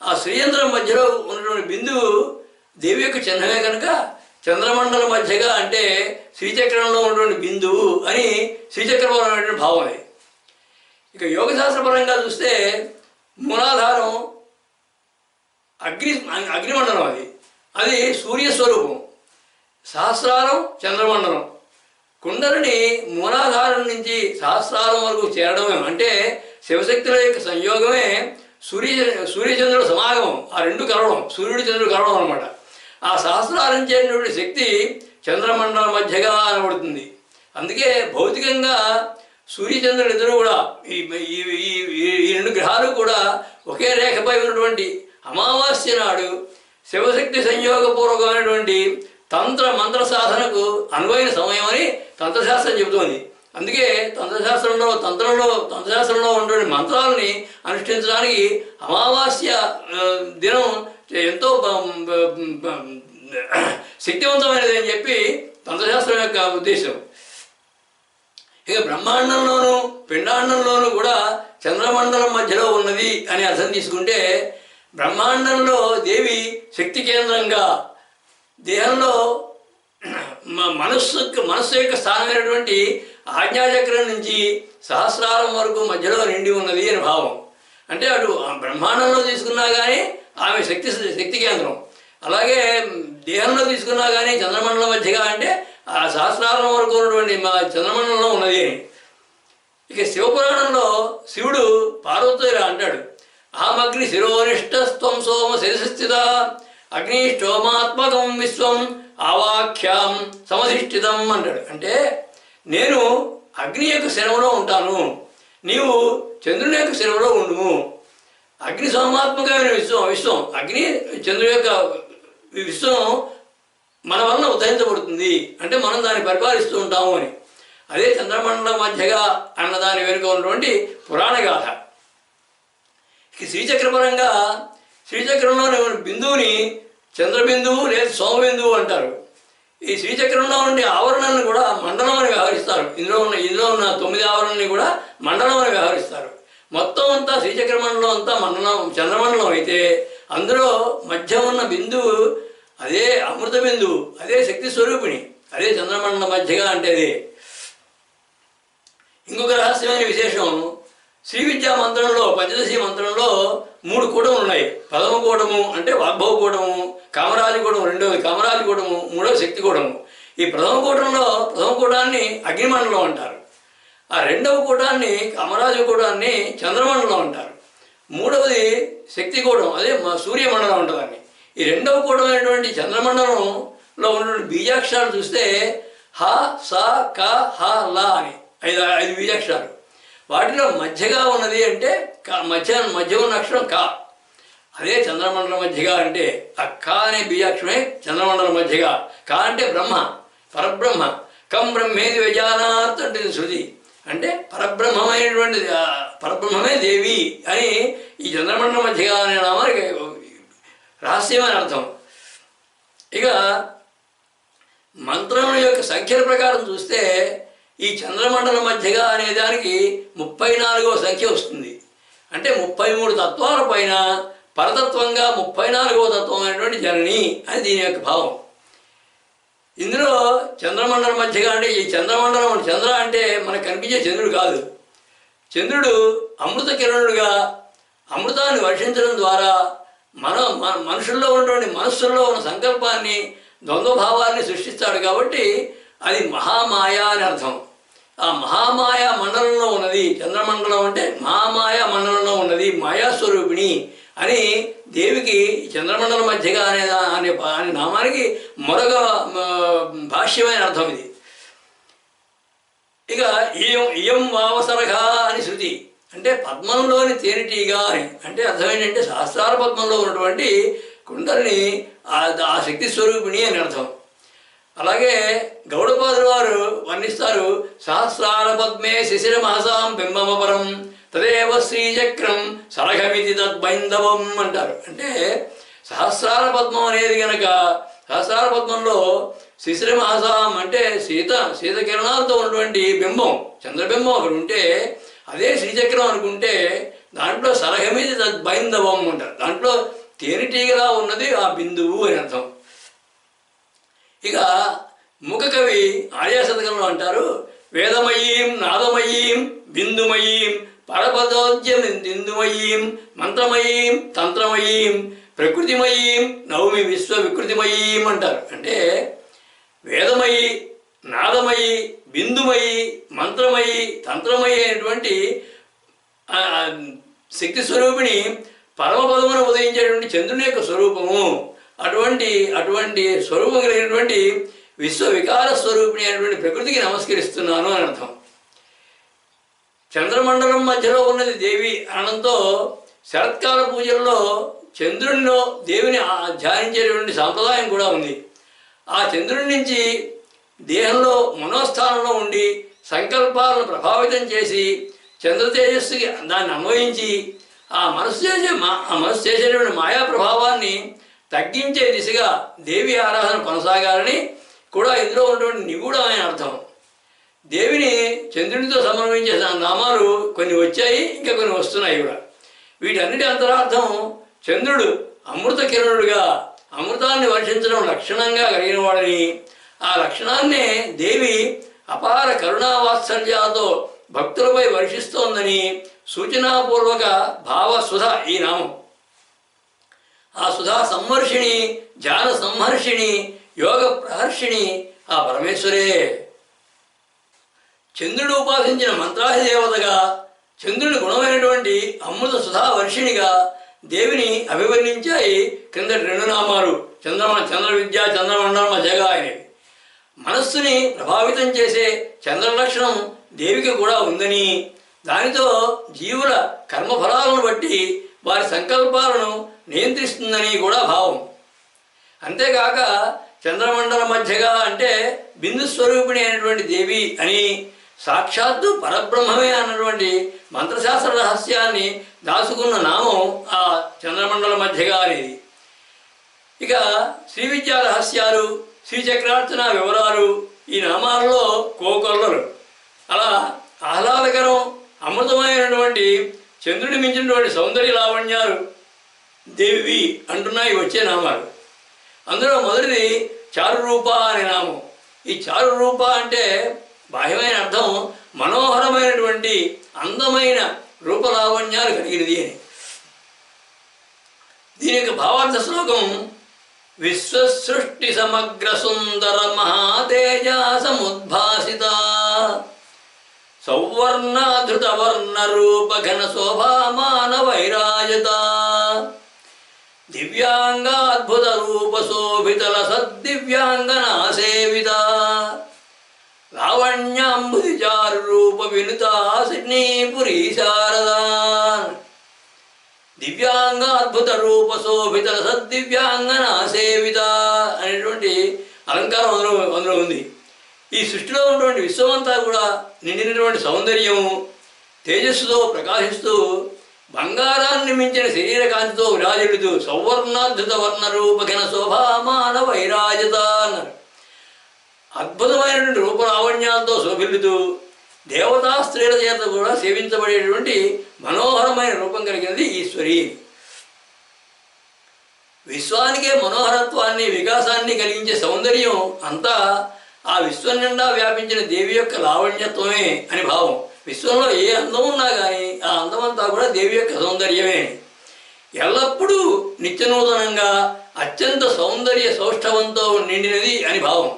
Speaker 1: ఆ శ్రీయంత్రం మధ్యలో ఉన్నటువంటి బిందువు దేవి యొక్క చిహ్నమే కనుక చంద్రమండల మధ్యగా అంటే శ్రీచక్రంలో ఉన్నటువంటి బిందువు అని శ్రీచక్రంలో ఉన్నటువంటి భావం అది. ఇక యోగశాస్త్రపరంగా చూస్తే మూలాధారం అగ్నిమండలం, అది సూర్యస్వరూపం. సహస్రారం చంద్రమండలం. కుండలిని మూలాధారం నుంచి సహస్రారం వరకు చేరడమే అంటే శివశక్తుల యొక్క సంయోగమే సూర్యచంద్రుల సమాగమం. ఆ రెండు కలవడం, సూర్యుడు చంద్రుడు కలవడం అనమాట. ఆ సహస్రారం చేరినటువంటి శక్తి చంద్రమండల మధ్యగా అనబడుతుంది. అందుకే భౌతికంగా సూర్యచంద్రులు ఇద్దరు కూడా ఈ రెండు గ్రహాలు కూడా ఒకే రేఖపై ఉన్నటువంటి అమావాస్య నాడు శివశక్తి సంయోగపూర్వకమైనటువంటి తంత్ర మంత్ర సాధనకు అనువైన సమయం అని తంత్రశాస్త్రం చెబుతోంది. అందుకే తంత్రశాస్త్రంలో ఉన్నటువంటి మంత్రాలని అనుష్ఠించడానికి అమావాస్య దినం ఎంతో శక్తివంతమైనది అని చెప్పి తంత్రశాస్త్రం యొక్క ఉద్దేశం. ఇక బ్రహ్మాండంలోనూ పిండాండంలోనూ కూడా చంద్రమండలం మధ్యలో ఉన్నది అని అర్థం తీసుకుంటే బ్రహ్మాండంలో దేవి శక్తి కేంద్రంగా, దేహంలో మనస్సు యొక్క స్థానమైనటువంటి ఆజ్ఞాచక్రం నుంచి సహస్రారం వరకు మధ్యలో నిండి ఉన్నది అని భావం. అంటే అటు బ్రహ్మాండంలో తీసుకున్నా కానీ ఆమె శక్తి కేంద్రం, అలాగే దేహంలో తీసుకున్నా కానీ చంద్రమండలం మధ్యగా అంటే ఆ సహస్రారం వరకు ఉన్నటువంటి మా చంద్రమండలంలో ఉన్నది అని. ఇక శివపురాణంలో శివుడు పార్వతితో ఇలా అంటాడు, అహమగ్ని శిరోనిష్టస్త్వం సోమ శిరస్థిత అగ్నిష్టోమాత్మకం విశ్వం ఆవాఖ్యాం సమధిష్ఠితం అంటాడు. అంటే నేను అగ్ని యొక్క శిరములో ఉంటాను, నీవు చంద్రుని యొక్క శిరవలో ఉండుము. అగ్ని సోమాత్మకమైన విశ్వం అగ్ని చంద్రుని యొక్క విశ్వం మన వలన ఉద్ధరించబడుతుంది అంటే మనం దాన్ని పరిపాలిస్తూ ఉంటాము అని. అదే చంద్రమండల మధ్యగా అన్నదాని వెనుక ఉన్నటువంటి పురాణ గాథ. శ్రీచక్రపరంగా శ్రీచక్రంలోని బిందువుని చంద్రబిందువు లేదా సోమబిందువు అంటారు. ఈ శ్రీచక్రంలో ఉండే ఆవరణను కూడా మండలం అని వ్యవహరిస్తారు. ఇందులో ఉన్న 9 ఆవరణని కూడా మండలం అని వ్యవహరిస్తారు. మొత్తం అంతా శ్రీచక్ర మండలం అంతా మండలం చంద్రమండలం అయితే అందులో మధ్య ఉన్న బిందువు అదే అమృత బిందువు, అదే శక్తి స్వరూపిణి, అదే చంద్రమండల మధ్యగా అంటే అదే. ఇంకొక రహస్యమైన విశేషం, శ్రీ విద్యా మంత్రంలో పంచదశి మంత్రంలో 3 కూటములు ఉన్నాయి. ప్రథమ కూటము అంటే వాగ్భవ కూటము, కామరాజు కూటము రెండవది కామరాజు కూటము, మూడవ శక్తి కూటము. ఈ ప్రథమ కూటాన్ని అగ్నిమండలం అంటారు. ఆ రెండవ కూటాన్ని కామరాజు కూటాన్ని చంద్రమండలం అంటారు. మూడవది శక్తి కూటం, అదే సూర్యమండలం ఉంటుందని. ఈ రెండవ కూటం అయినటువంటి చంద్రమండలంలో ఉన్నటువంటి బీజాక్షరాలు చూస్తే హ స క హ ల అని 5 బీజాక్షరాలు. వాటిలో మధ్యగా ఉన్నది అంటే మధ్య ఉన్న అక్షరం క, అదే చంద్రమండలం మధ్యగా అంటే ఆ క అనే బీజాక్షరమే చంద్రమండలం మధ్యగా. క అంటే బ్రహ్మ, పరబ్రహ్మ. కం బ్రహ్మేది విజానాత్ అంటే శృతి, అంటే పరబ్రహ్మమే దేవి అని ఈ చంద్రమండలం మధ్యగా అనే నామానికి రహస్యమైన అర్థం. ఇక మంత్రం యొక్క సంఖ్యల ప్రకారం చూస్తే ఈ చంద్రమండలం మధ్యగా అనే దానికి 34వ సంఖ్య వస్తుంది. అంటే 33 తత్వాల పైన పరతత్వంగా 34వ తత్వం అయినటువంటి జనని అని దీని యొక్క భావం. ఇందులో చంద్రమండలం మధ్యగా అంటే ఈ చంద్రమండలం చంద్ర అంటే మనకు కనిపించే చంద్రుడు కాదు. చంద్రుడు అమృత కిరణుడుగా అమృతాన్ని వర్షించడం ద్వారా మనుషుల్లో ఉన్నటువంటి మనస్సుల్లో ఉన్న సంకల్పాన్ని ద్వంద్వభావాన్ని సృష్టిస్తాడు. కాబట్టి అది మహామాయ అని అర్థం. ఆ మహామాయ మండలంలో ఉన్నది చంద్రమండలం అంటే మహామాయ మండలంలో ఉన్నది మాయాస్వరూపిణి అని దేవికి చంద్రమండలం మధ్యగా అనే నామానికి మరొక భాష్యమైన అర్థం ఇది. ఇక ఇయం వావసరగా అని శృతి అంటే పద్మంలోని తేనెటీగా అని అంటే అర్థం ఏంటంటే సహస్రార పద్మంలో ఉన్నటువంటి కుండలిని ఆ శక్తి స్వరూపిణి అని అర్థం. అలాగే గౌడపాదుల వారు వర్ణిస్తారు, సహస్రార పద్మే శిశిర మహసాం బింబమపరం తదేవ శ్రీచక్రం సరఘమితి తద్బైందవం అంటారు. అంటే సహస్రార పద్మం అనేది కనుక సహస్రార పద్మంలో శిశిర మహసాం అంటే శీత కిరణాలతో ఉన్నటువంటి బింబం చంద్రబింబం అక్కడ ఉంటే అదే శ్రీచక్రం అనుకుంటే దాంట్లో సరఘమితి తద్బైందవం అంటారు. దాంట్లో తేనెటీగలా ఉన్నది ఆ బిందువు అని అర్థం. ఇక ముఖ కవి ఆర్యాశతకంలో అంటారు, వేదమయీం నాదమయీం బిందుమయీం పరపదోద్యం బిందుమయీం మంత్రమయీం తంత్రమయీం ప్రకృతిమయీం నవమి విశ్వ వికృతిమయీం అంటారు. అంటే వేదమయి, నాదమయి, బిందుమయి, మంత్రమయి, తంత్రమయి అయినటువంటి శక్తి స్వరూపిణి పరమపదమును ఉదయించేటువంటి చంద్రుని యొక్క స్వరూపము. అటువంటి స్వరూపం కలిగినటువంటి విశ్వ వికార స్వరూపిణి అయినటువంటి ప్రకృతికి నమస్కరిస్తున్నాను అని అర్థం. చంద్రమండలం మధ్యలో ఉన్నది దేవి అనడంతో శరత్కాల పూజల్లో చంద్రునిలో దేవిని ధ్యానించేటువంటి సాంప్రదాయం కూడా ఉంది. ఆ చంద్రుడి నుంచి దేహంలో మనోస్థానంలో ఉండి సంకల్పాలను ప్రభావితం చేసి చంద్ర తేజస్సుకి దాన్ని అన్వయించి ఆ మనసు చేసేటువంటి మాయా ప్రభావాన్ని తగ్గించే దిశగా దేవి ఆరాధన కొనసాగాలని కూడా ఇందులో ఉన్నటువంటి నిగూఢమైన అర్థం. దేవిని చంద్రునితో సమన్వయించే నామాలు కొన్ని వచ్చాయి, ఇంకా కొన్ని వస్తున్నాయి కూడా. వీటన్నిటి అంతరార్థం చంద్రుడు అమృత కిరణుడుగా అమృతాన్ని వర్షించడం లక్షణంగా కలిగిన వాడని, ఆ లక్షణాన్నే దేవి అపార కరుణావాత్సల్యాలతో భక్తులపై వర్షిస్తోందని సూచనాపూర్వక భావసుధ ఈ నామం. ఆ సుధా సంవర్షిణి, ధ్యాన సంహర్షిణి, యోగ ప్రహర్షిణి ఆ పరమేశ్వరే. చంద్రుడు ఉపాసించిన మంత్రాధిదేవతగా, చంద్రుని గుణమైనటువంటి అమృత సుధా వర్షిణిగా దేవిని అభివర్ణించాయి క్రిందటి 2 నామాలు చంద్ర విద్య చంద్రమండలం మధ్యగా అనేవి. మనస్సుని ప్రభావితం చేసే చంద్ర లక్షణం దేవికి కూడా ఉందని, దానితో జీవుల కర్మఫలాలను బట్టి వారి సంకల్పాలను నియంత్రిస్తుందని కూడా భావం. అంతేకాక చంద్రమండల మధ్యగా అంటే బిందు స్వరూపిణి అయినటువంటి దేవి అని, సాక్షాత్తు పరబ్రహ్మమే అన్నటువంటి మంత్రశాస్త్ర రహస్యాన్ని దాచుకున్న నామం ఆ చంద్రమండల మధ్యగా అనేది. ఇక శ్రీ విద్యా రహస్యాలు, శ్రీచక్రార్చన వివరాలు ఈ నామాలలో కోకొల్లలు. అలా ఆహ్లాదకరం అమృతమైనటువంటి చంద్రుడి మించినటువంటి సౌందర్య లావణ్యాలు దేవి అంటున్నాయి వచ్చే నామాలు. అందులో మొదటిది చారురూప అనే నామం. ఈ చారురూప అంటే బాహ్యమైన అర్థం మనోహరమైనటువంటి అందమైన రూపలావణ్యాలు కలిగినది అని. దీని యొక్క భావార్థ శ్లోకం విశ్వసృష్టి సమగ్ర సుందర మహాతేజ సముద్భాసిత సౌవర్ణధృతవర్ణ రూప ఘన శోభామాన వైరాజత దివ్యాంగాద్భుత రూప శోభితల సద్దివ్యాంగనా సేవిత లావణ్యాంబుది చారు రూప వినుత సిడ్నీపురీ శారదా. దివ్యాంగ అద్భుత రూప శోభితల సద్దివ్యాంగనా సేవిత అనేటువంటి అలంకారం అందులో ఉంది. ఈ సృష్టిలో ఉన్నటువంటి విశ్వమంతా కూడా నిండినటువంటి సౌందర్యము, తేజస్సుతో ప్రకాశిస్తూ బంగారాన్ని మించిన శరీర కాంతితో విరాజిల్లుతూ సౌవర్ణాద్భుత వర్ణ రూపఘన శోభామాన వైరాజత అన్నారు. అద్భుతమైనటువంటి రూపలావణ్యాలతో శోభిల్లుతూ దేవతా స్త్రీల చేత కూడా సేవించబడేటువంటి మనోహరమైన రూపం కలిగినది ఈశ్వరి. విశ్వానికే మనోహరత్వాన్ని, వికాసాన్ని కలిగించే సౌందర్యం అంతా ఆ విశ్వం నిండా వ్యాపించిన దేవి యొక్క లావణ్యత్వమే అని భావం. విశ్వంలో ఏ అందం ఉన్నా కానీ ఆ అందమంతా కూడా దేవి యొక్క సౌందర్యమే. ఎల్లప్పుడూ నిత్యనూతనంగా అత్యంత సౌందర్య సౌష్ఠవంతో నిండినది అని భావం.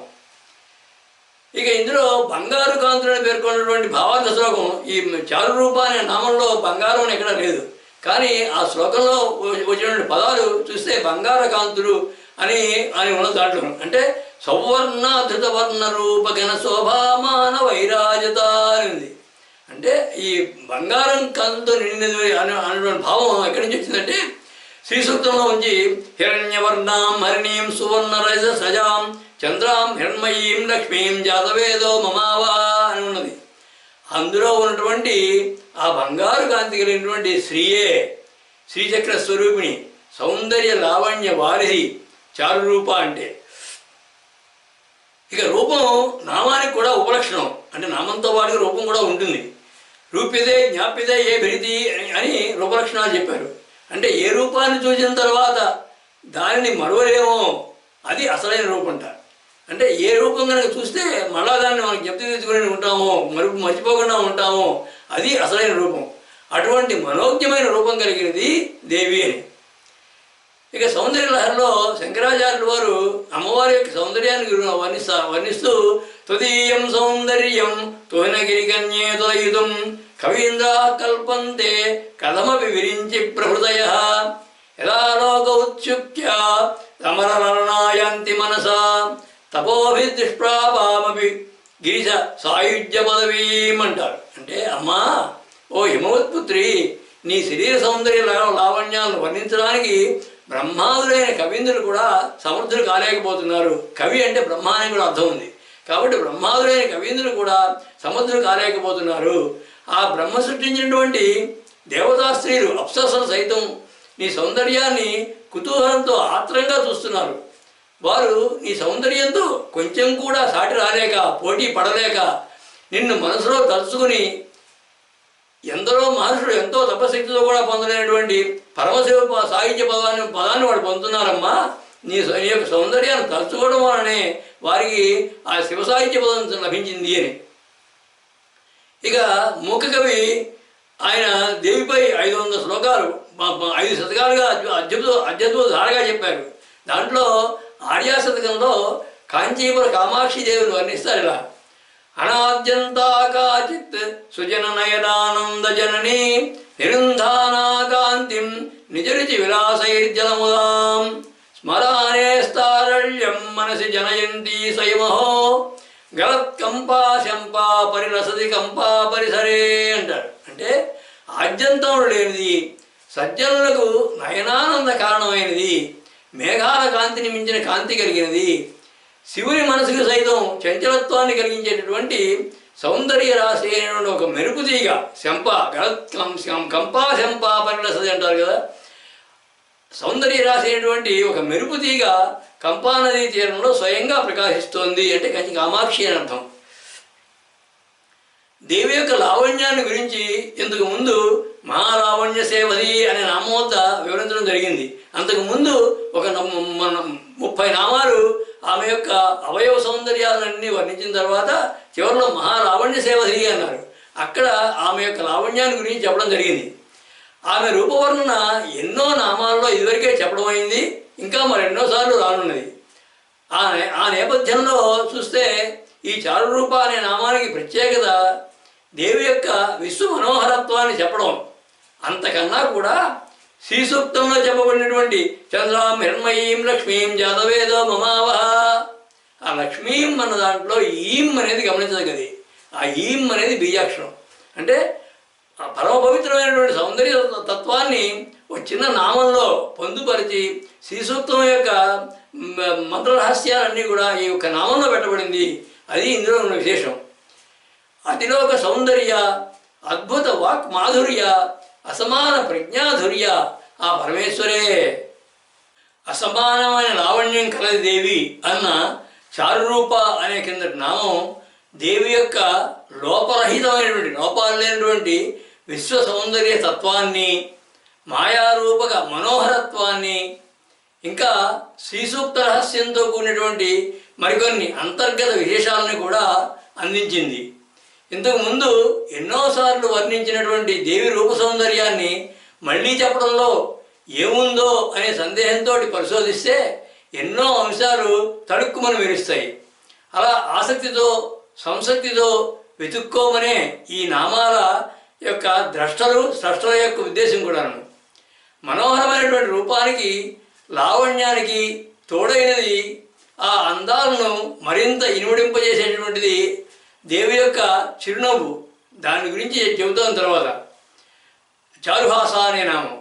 Speaker 1: ఇక ఇందులో బంగారు కాంతులను పేర్కొన్నటువంటి భావార్థ శ్లోకం ఈ చారురూప అనే నామంలో బంగారం అని ఎక్కడ లేదు. కానీ ఆ శ్లోకంలో వచ్చినటువంటి పదాలు చూస్తే బంగార కాంతులు అని ఉన్న దాంట్లో అంటే సౌవర్ణ ధృతవర్ణ రూప ఘన శోభామాన వైరాజత అని. అంటే ఈ బంగారం కాంతితో నిండినది అనేటువంటి భావం ఎక్కడి నుంచి వచ్చిందంటే శ్రీ సూక్తంలో ఉంచి హిరణ్యవర్ణాం హరిణీం సువర్ణ రజ సజాం చంద్రాం హిరణ్మయీం లక్ష్మీం జాతవేదో మమావా అని ఉన్నది. అందులో ఉన్నటువంటి ఆ బంగారు కాంతి కలిగినటువంటి శ్రీయే శ్రీచక్ర స్వరూపిణి, సౌందర్య లావణ్య వారిధి చారురూప అంటే. ఇక రూపం నామానికి కూడా ఉపలక్షణం, అంటే నామంతో వాడికి రూపం కూడా ఉంటుంది. రూప్యదే జ్ఞాప్యదే ఏ భరితి అని రూపలక్షణాలు చెప్పారు. అంటే ఏ రూపాన్ని చూసిన తర్వాత దానిని మరవలేమో అది అసలైన రూపంట. అంటే ఏ రూపం కనుక చూస్తే మళ్ళా దాన్ని మనం జ్ఞప్తి తెచ్చుకుని ఉంటామో, మర్చిపోకుండా ఉంటామో అది అసలైన రూపం. అటువంటి మనోజ్ఞమైన రూపం కలిగినది దేవి అని. ఇక సౌందర్య లహరిలో శంకరాచార్యుల వారు అమ్మవారి యొక్క సౌందర్యాన్ని వర్ణిస్తూ త్వదీయం సౌందర్యం తోహినగిరి కన్యేతయుతం కవీంద్రా కల్పంతే కథమపి విరించి ప్రభృతయ యదా లోక ఉత్సుక్య రమరరణాయాంతి మనసా తపోభిదుష్ప్రాభామపి గిరిశ సాయుధ్య పదవీం అంటారు. అంటే అమ్మా ఓ హిమవత్పుత్రి, నీ శరీర సౌందర్య లావణ్యాలను వర్ణించడానికి బ్రహ్మాదులైన కవీంద్రులు కూడా సమర్థులు కాలేకపోతున్నారు. కవి అంటే బ్రహ్మ అని కూడా అర్థం ఉంది. కాబట్టి బ్రహ్మాదులైన కవీంద్రులు కూడా సమర్థులు కాలేకపోతున్నారు. ఆ బ్రహ్మ సృష్టించినటువంటి దేవతా స్త్రీలు అప్సరసలు సైతం నీ సౌందర్యాన్ని కుతూహలంతో ఆత్రంగా చూస్తున్నారు. వారు నీ సౌందర్యంతో కొంచెం కూడా సాటి రాలేక, పోటీ పడలేక నిన్ను మనసులో తలుచుకుని ఎందరో మహర్షులు ఎంతో తపశక్తితో కూడా పొందలేనటువంటి పరమశివ సాహిత్య పదాన్ని వాడు పొందుతున్నారమ్మా. నీ యొక్క సౌందర్యాన్ని తలుచుకోవడం వలనే వారికి ఆ శివ సాహిత్య పదం లభించింది అని. ఇక మూక కవి ఆయన దేవిపై 500 శ్లోకాలు 5 శతకాలుగా అద్భుత ధారగా చెప్పారు. దాంట్లో ఆర్యా శతకంలో కాంచీపుర కామాక్షి దేవిని వర్ణిస్తారు ఇలా: అనాద్యంతా కాచిత్ సుజన నయనానంద జననీ నిరుంధానాకాంతిం నిజరుచి విలాసైర్జలముదాం స్మరానేస్తారళ్యం మనసి జనయంతి స్వయమహో గలత్కంపా శంపా పరిరసతి కంపా పరిసరే అంటారు. అంటే అంటే ఆద్యంతములు లేనిది, సజ్జనులకు నయనానంద కారణమైనది, మేఘాల కాంతిని మించిన కాంతి కలిగినది, శివుని మనసుకు సైతం చంచలత్వాన్ని కలిగించేటటువంటి సౌందర్య రాశి అయినటువంటి ఒక మెరుపు తీగ, శంప కంపా శంప పరిలసది అంటారు కదా, సౌందర్య రాశి అయినటువంటి ఒక మెరుపు తీగ కంపా నదీ తీరంలో స్వయంగా ప్రకాశిస్తోంది అంటే కంచి కామాక్షి అని అర్థం. దేవి యొక్క లావణ్యాన్ని గురించి ఇంతకు ముందు మహాలావణ్య సేవది అనే నామం వద్ద వివరించడం జరిగింది. అంతకుముందు ఒక 30 నామాలు ఆమె యొక్క అవయవ సౌందర్యాలన్నీ వర్ణించిన తర్వాత చివరిలో మహాలావణ్య సేవది అన్నారు. అక్కడ ఆమె యొక్క లావణ్యాన్ని గురించి చెప్పడం జరిగింది. ఆమె రూపవర్ణన ఎన్నో నామాల్లో ఇదివరకే చెప్పడం అయింది, ఇంకా మరెన్నోసార్లు రానున్నది. ఆ నేపథ్యంలో చూస్తే ఈ చారురూప అనే నామానికి ప్రత్యేకత దేవి యొక్క విశ్వ మనోహరత్వాన్ని చెప్పడం. అంతకన్నా కూడా శ్రీసూక్తంలో చెప్పబడినటువంటి చంద్రాం హిరణ్మయీం లక్ష్మీం జాతవేదో మమావహ, ఆ లక్ష్మీం అన్న దాంట్లో ఈం అనేది గమనించదగ్గది. ఆ ఈం అనేది బీజాక్షరం. అంటే పరమ పవిత్రమైనటువంటి సౌందర్య తత్వాన్ని ఒక చిన్న నామంలో పొందుపరిచి శ్రీసూక్తం యొక్క మంత్రరహస్యాలన్నీ కూడా ఈ యొక్క నామంలో పెట్టబడింది. అది ఇందులో ఉన్న విశేషం. అతిలోక సౌందర్య, అద్భుత వాక్ మాధుర్య, అసమాన ప్రజ్ఞాధుర్య ఆ పరమేశ్వరే. అసమానమైన లావణ్యం కలది దేవి అన్న చారురూప అనే కిందటి నామం దేవి యొక్క లోపరహితమైనటువంటి, లోపాలు లేనటువంటి విశ్వ సౌందర్య తత్వాన్ని, మాయారూపక మనోహరత్వాన్ని, ఇంకా శ్రీసూక్త రహస్యంతో కూడినటువంటి మరికొన్ని అంతర్గత విశేషాలను కూడా అందించింది. ఇంతకుముందు ఎన్నోసార్లు వర్ణించినటువంటి దేవి రూప సౌందర్యాన్ని మళ్ళీ చెప్పడంలో ఏముందో అనే సందేహంతో పరిశోధిస్తే ఎన్నో అంశాలు తడుక్కుమని మెరుస్తాయి. అలా ఆసక్తితో సంసక్తితో వెతుక్కోమనే ఈ నామాల యొక్క స్రష్టల యొక్క ఉద్దేశం కూడాను. మనోహరమైనటువంటి రూపానికి, లావణ్యానికి తోడైనది ఆ అందాలను మరింత ఇనుమడింపజేసేటటువంటిది దేవి యొక్క చిరునవ్వు. దాని గురించి చెబుతాం తర్వాత. చారుహాస అనే నామం.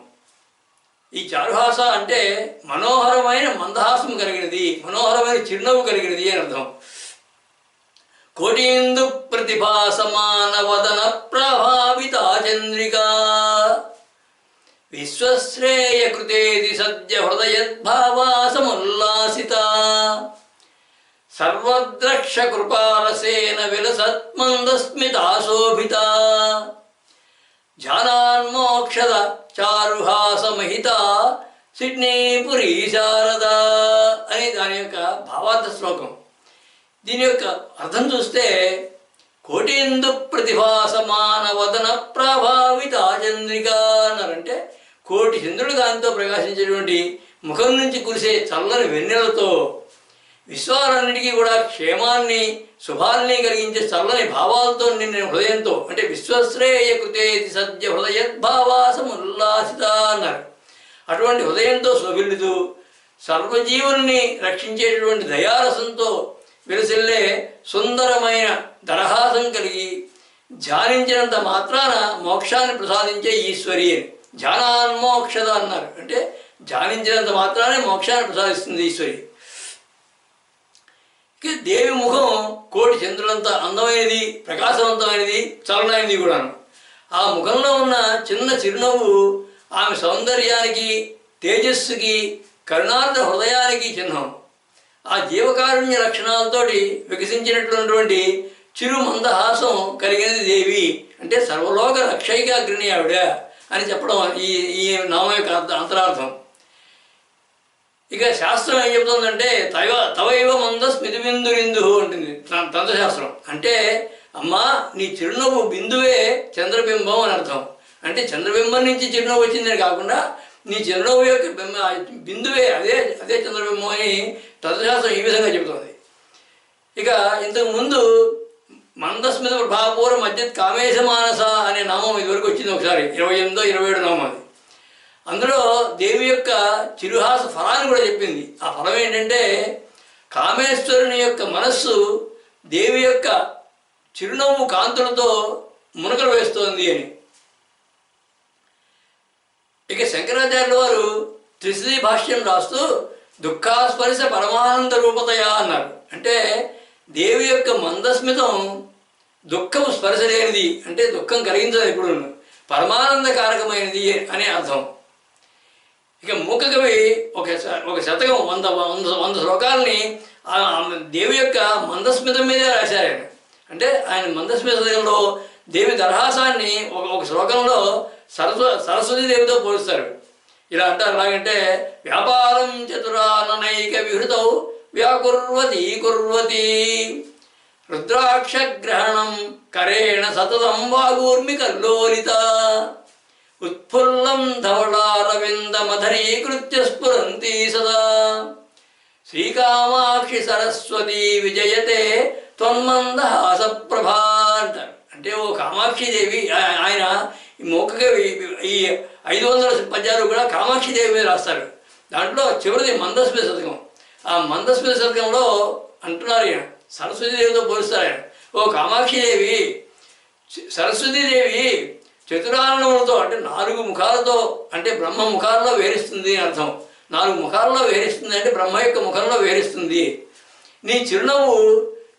Speaker 1: ఈ చారుహాస అంటే మనోహరమైన మందహాసం కలిగినది, మనోహరమైన చిరునవ్వు కలిగినది అని అర్థం. కోటీందు ప్రతిభా సమాన వదన ప్రభావిత చంద్రికా విశ్వశ్రేయ కృతేది సద్య హృదయద్భావాసముల్లాసిత సర్వద్రక్ష కృపారసేన విలసత్మందస్మితాశోభిత జానాన్మోక్షద చారుహాసమహిత సిడ్నీపురీ శారద అని దాని యొక్క భావార్థ శ్లోకం. దీని యొక్క అర్థం చూస్తే కోటీందు ప్రతిభా సమాన వదన ప్రభావిత చంద్రిక అన్నారంటే కోటి చంద్రుడు కాంతితో ప్రకాశించేటువంటి ముఖం నుంచి కురిసే చల్లని వెన్నెలతో విశ్వాలన్నిటికీ కూడా క్షేమాన్ని, శుభాల్ని కలిగించే చల్లని భావాలతో నిండిన హృదయంతో, అంటే విశ్వశ్రేయ కృతేతి సద్య హృదయద్భావాసముల్లాసిత అన్నారు. అటువంటి హృదయంతో శోభిల్లుతూ సర్వజీవుల్ని రక్షించేటటువంటి దయారసంతో విలసిల్లే సుందరమైన దరహాసం కలిగి ధ్యానించినంత మాత్రాన మోక్షాన్ని ప్రసాదించే ఈశ్వరి అని. ధ్యానాన్మోక్షద అన్నారు. అంటే ధ్యానించినంత మాత్రానే మోక్షాన్ని ప్రసాదిస్తుంది ఈశ్వరి. దేవి ముఖం కోటి చంద్రులంత అందమైనది, ప్రకాశవంతమైనది, చలనైనది కూడాను. ఆ ముఖంలో ఉన్న చిన్న చిరునవ్వు ఆమె సౌందర్యానికి, తేజస్సుకి, కరుణార్థ హృదయానికి చిహ్నం. ఆ జీవకారుణ్య లక్షణాలతోటి వికసించినటువంటి చిరు మందహాసం కలిగినది దేవి. అంటే సర్వలోక రక్షైకాగ్ని ఆవిడ అని చెప్పడం ఈ నామం యొక్క అంతరార్థం. ఇక శాస్త్రం ఏం చెబుతుందంటే తవైవ మంద స్మితి బిందురిందు ఉంటుంది తంత్రశాస్త్రం. అంటే అమ్మా నీ చిరునవ్వు బిందువే చంద్రబింబం అని అర్థం. అంటే చంద్రబింబం నుంచి చిరునవ్వు వచ్చిందని కాకుండా నీ చిరునవ్వు యొక్క బిందువే అదే చంద్రబింబం అని తంత్రశాస్త్రం ఈ విధంగా చెబుతుంది. ఇక ఇంతకు ముందు మందస్మిత ప్రభాపూర మధ్య కామేశ మానస అనే నామం ఇదివరకు వచ్చింది ఒకసారి, 28, 27 నామం అది. అందులో దేవి యొక్క చిరుహాస ఫలాన్ని కూడా చెప్పింది. ఆ ఫలం ఏంటంటే కామేశ్వరుని యొక్క మనస్సు దేవి యొక్క చిరునవ్వు కాంతులతో మునకలు వేస్తోంది అని. ఇక శంకరాచార్యుల వారు త్రిశతి భాష్యం రాస్తూ దుఃఖాస్పర్శ పరమానంద రూపతయా అన్నారు. అంటే దేవి యొక్క మందస్మితం దుఃఖం స్పర్శ లేనిది, అంటే దుఃఖం కలిగించదు, ఎప్పుడు పరమానందకారకమైనది అనే అర్థం. ఇక మూకకవి ఒక శతకం 100 శ్లోకాలని దేవి యొక్క మందస్మితం మీదే రాశారు ఆయన. అంటే ఆయన మందస్మితంలో దేవి దరహాసాన్ని ఒక శ్లోకంలో సరస్వతీ దేవితో పోలుస్తారు. ఇలా అంటారు, ఎలాగంటే వ్యాపారం చతురాననైక విహృతౌ వ్యాకుర్వతి కుర్వతి రుద్రాక్షగ్రహణం కరేణ సతతం వాగూర్మి కల్లోలిత ఉత్ఫుల్లం ధవళారవిందమధరీకృత్య స్ఫురంతి సదా శ్రీకామాక్షి సరస్వతి విజయతే త్వన్మందహాస ప్రభా అంటారు. అంటే ఓ కామాక్షిదేవి, ఆయన ఈ మూకకవి ఈ 500 పద్యాలు కూడా కామాక్షిదేవి మీద రాస్తారు. దాంట్లో చివరిది మందస్మిత శతకం. ఆ మందస్మిత శతకంలో అంటున్నారు ఈయన సరస్వతీదేవితో పోలుస్తారు ఆయన. ఓ కామాక్షిదేవి, సరస్వతీదేవి చతురాననములతో అంటే 4 ముఖాలతో, అంటే బ్రహ్మ ముఖాల్లో వేరిస్తుంది అని అర్థం. 4 ముఖాల్లో వేరిస్తుంది అంటే బ్రహ్మ యొక్క ముఖంలో వేరిస్తుంది. నీ చిరునవ్వు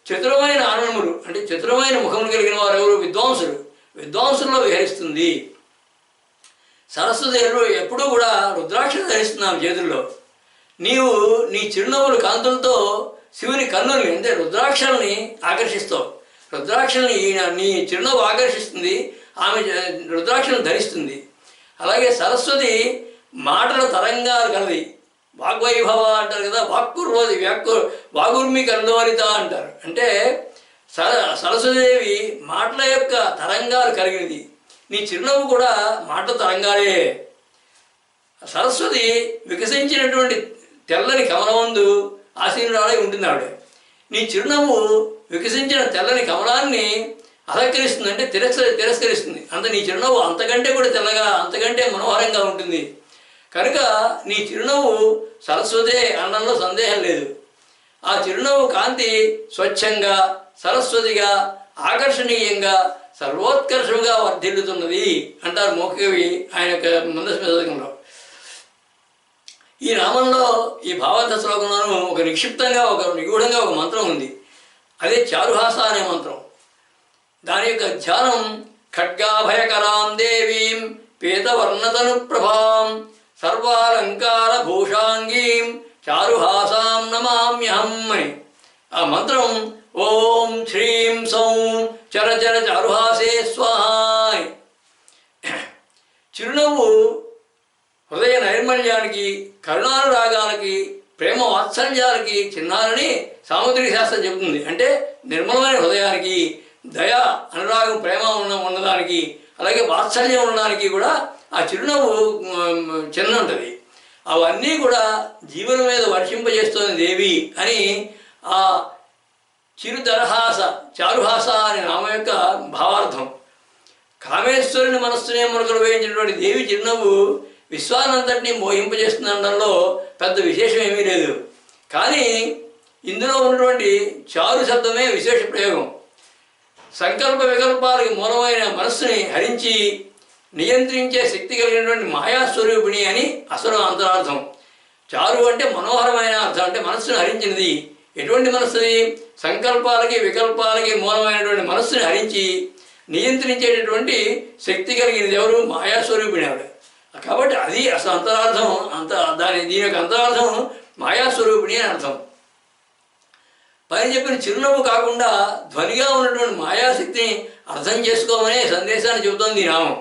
Speaker 1: చతురమైన ఆననములు, అంటే చతురమైన ముఖములు కలిగిన వారు ఎవరు? విద్వాంసుల్లో విహరిస్తుంది. సరస్వతీదేవులు ఎప్పుడూ కూడా రుద్రాక్ష ధరిస్తున్నావు చేతుల్లో. నీవు నీ చిరునవ్వులు కాంతులతో శివుని కన్నుల్ని, అంటే రుద్రాక్షల్ని ఆకర్షిస్తావు. రుద్రాక్షల్ని నీ చిరునవ్వు ఆకర్షిస్తుంది, ఆమె రుద్రాక్షలను ధరిస్తుంది. అలాగే సరస్వతి మాటల తరంగాలు కలది, వాగ్వైభవ అంటారు కదా, వాక్కుర్వది వాగుర్మి కల్లోలిత అంటారు. అంటే సరస్వతీదేవి మాటల యొక్క తరంగాలు కలిగినది. నీ చిరునవ్వు కూడా మాటల తరంగాలే. సరస్వతి వికసించినటువంటి తెల్లని కమలమందు ఆసీనురాలై ఉంటుంది ఆవిడ. నీ చిరునవ్వు వికసించిన తెల్లని కమలాన్ని అలంకరిస్తుంది, అంటే తిరస్కరిస్తుంది. అంత నీ చిరునవ్వు అంతకంటే కూడా తెల్లగా, అంతకంటే మనోహరంగా ఉంటుంది. కనుక నీ చిరునవ్వు సరస్వతే అనడంలో సందేహం లేదు. ఆ చిరునవ్వు కాంతి స్వచ్ఛంగా, సరస్వతిగా, ఆకర్షణీయంగా, సర్వోత్కర్షంగా వర్ధిల్లుతున్నది అంటారు మూకకవి ఆయన యొక్క మందస్మితంలో. ఈ నామంలో, ఈ భావార్థ శ్లోకంలోనూ ఒక నిక్షిప్తంగా, ఒక నిగూఢంగా ఒక మంత్రం ఉంది. అదే చారుహాస అనే మంత్రం. దాని యొక్క ధ్యానం ఖడ్గాభయకరాం దేవీం పీతవర్ణతను ప్రభాం సర్వాలంకార భూషాంగీం చారుహాసాం నమామ్యహం అని. ఆ మంత్రం ఓం శ్రీం సౌం చరచర చారుహాసే స్వాహ. చిరునవ్వు హృదయ నైర్మల్యానికి, కరుణానురాగాలకి, ప్రేమ వాత్సల్యాలకి చిహ్నాలని సాముద్రిక శాస్త్రం చెబుతుంది. అంటే నిర్మలమైన హృదయానికి, దయ, అనురాగం, ప్రేమ ఉన్నదానికి, అలాగే వాత్సల్యం ఉండడానికి కూడా ఆ చిరునవ్వు చిన్న ఉంటుంది. అవన్నీ కూడా జీవనం మీద వర్షింపజేస్తోంది దేవి అని ఆ చిరుదరహాస, చారుహాస అనే నామం యొక్క భావార్థం. కామేశ్వరుని మనస్సునే మునకలు వేయించినటువంటి దేవి చిరునవ్వు విశ్వానంతటినీ మోహింపజేస్తుందనడంలో పెద్ద విశేషం ఏమీ లేదు. కానీ ఇందులో ఉన్నటువంటి చారు శబ్దమే విశేష ప్రయోగం. సంకల్ప వికల్పాలకు మూలమైన మనస్సుని హరించి నియంత్రించే శక్తి కలిగినటువంటి మాయాస్వరూపిణి అని అసలు అంతరార్థం. చారు అంటే మనోహరమైన అర్థం, అంటే మనస్సును హరించినది. ఎటువంటి మనస్సుది? సంకల్పాలకి వికల్పాలకి మూలమైనటువంటి మనస్సుని హరించి నియంత్రించేటటువంటి శక్తి కలిగినది ఎవరు? మాయాస్వరూపిణి ఆవిడ. కాబట్టి అది అసలు అంతరార్థం. దీని యొక్క అంతరార్థం మాయాస్వరూపిణి అని అర్థం. పైన చెప్పిన చిరునవ్వు కాకుండా ధ్వనిగా ఉన్నటువంటి మాయాశక్తిని అర్థం చేసుకోమనే సందేశాన్ని చెబుతోంది ఈ నామం.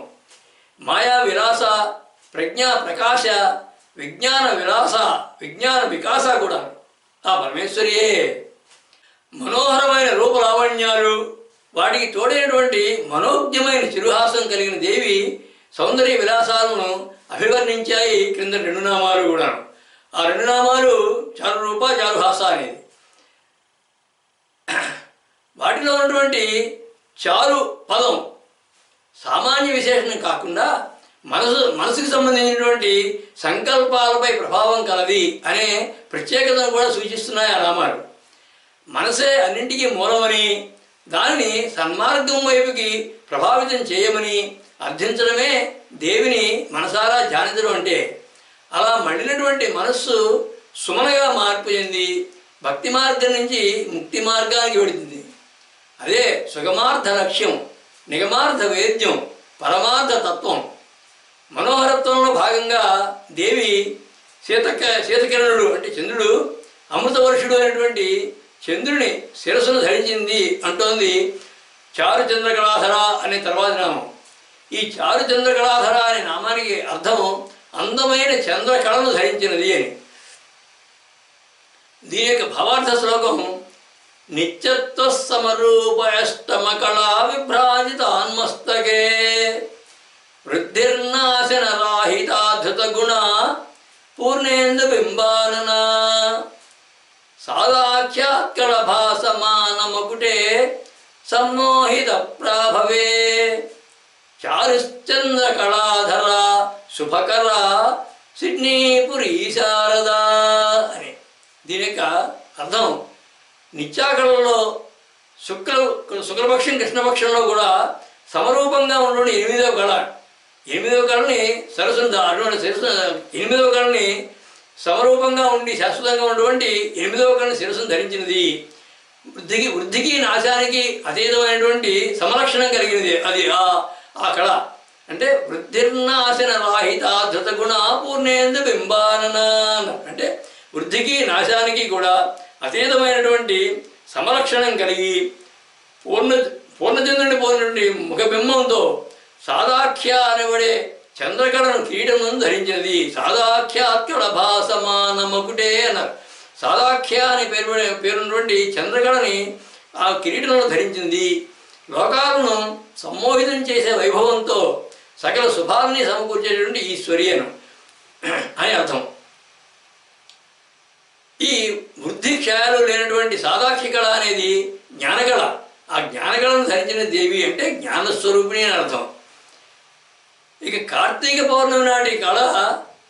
Speaker 1: మాయా విలాస, ప్రజ్ఞా ప్రకాశ, విజ్ఞాన విలాస, విజ్ఞాన వికాస కూడా ఆ పరమేశ్వరియే. మనోహరమైన రూపలావణ్యాలు, వాటికి తోడైనటువంటి మనోజ్ఞమైన చిరుహాసం కలిగిన దేవి సౌందర్య విలాసాలను అభివర్ణించాయి క్రింద 2 నామాలు కూడా. ఆ 2 నామాలు చారురూప, చారుహాస అనేది. వాటిలో ఉన్నటువంటి చారు పదం సామాన్య విశేషణం కాకుండా మనసుకు సంబంధించినటువంటి సంకల్పాలపై ప్రభావం కలది అనే ప్రత్యేకతను కూడా సూచిస్తున్నాయి ఆ నామాలు. మనసే అన్నింటికీ మూలమని, దానిని సన్మార్గం వైపుకి ప్రభావితం చేయమని, అర్థించడమే దేవిని మనసారా ధ్యానించడం అంటే. అలా మళ్ళినటువంటి మనస్సు సుమనగా మార్పు చెంది భక్తి మార్గం నుంచి ముక్తి మార్గానికి వెళుతుంది. అదే సుగమార్థ లక్ష్యం, నిగమార్థ వేద్యం, పరమార్థ తత్వం. మనోహరత్వంలో భాగంగా దేవి శీతకిరణుడు అంటే చంద్రుడు, అమృతవర్షుడు అనేటువంటి చంద్రుని శిరస్సును ధరించింది అంటోంది చారు చంద్రకళాధర అనే తర్వాతి నామం. ఈ చారు చంద్రకళాధర అనే నామానికి అర్థం అందమైన చంద్రకళను ధరించినది అని. దీని యొక్క భావార్థ శ్లోకం నిత్యత్వ సమరూపయష్టమకళా విభ్రాజితాన్మస్తకే వృద్ధిర్నాశన రాహితాధృత గుణ పూర్ణేందు బింబానన సాదాఖ్యాత్కళ భాసమానమకుటే సమ్మోహిత ప్రాభవే చారుశ్చంద్రకళాధర శుభకర సిడ్నీపురీ శారద అని. దీని యొక్క అర్థం నిత్యాకళలో శుక్లపక్షం కృష్ణపక్షంలో కూడా సమరూపంగా ఉన్నటువంటి 8వ కళ. 8వ కళని సరస్సును అటువంటి ఎనిమిదవ కళని సమరూపంగా ఉండి శాశ్వతంగా ఉన్నటువంటి 8వ కళని శిరస్సును ధరించినది. వృద్ధికి నాశానికి అతీతమైనటువంటి సమలక్షణం కలిగినది అది ఆ కళ. అంటే వృద్ధిర్నాశన రాహిత ధృత గుణ పూర్ణేందు బింబానన అంటే వృద్ధికి నాశానికి కూడా అతీతమైనటువంటి సమలక్షణం కలిగి పూర్ణచంద్రుని పోలినటువంటి ముఖబింబంతో సాదాఖ్య అనబడే చంద్రకళను కిరీటమును ధరించినది. సాదాఖ్యాత్కళ భాసమానమకుటే అన్నారు. సాదాఖ్య అని పేరున్నటువంటి చంద్రకళని ఆ కిరీటంలో ధరించింది. లోకాలను సమ్మోహితం చేసే వైభవంతో సకల శుభాలని సమకూర్చేటువంటి ఈశ్వరి అని అర్థం. ఈ వృద్ధి క్షయాలు లేనటువంటి సాదాఖ్య కళ అనేది జ్ఞానకళ. ఆ జ్ఞానకళను ధరించిన దేవి అంటే జ్ఞానస్వరూపిణి అని అర్థం. ఇక కార్తీక పౌర్ణమి నాటి కళ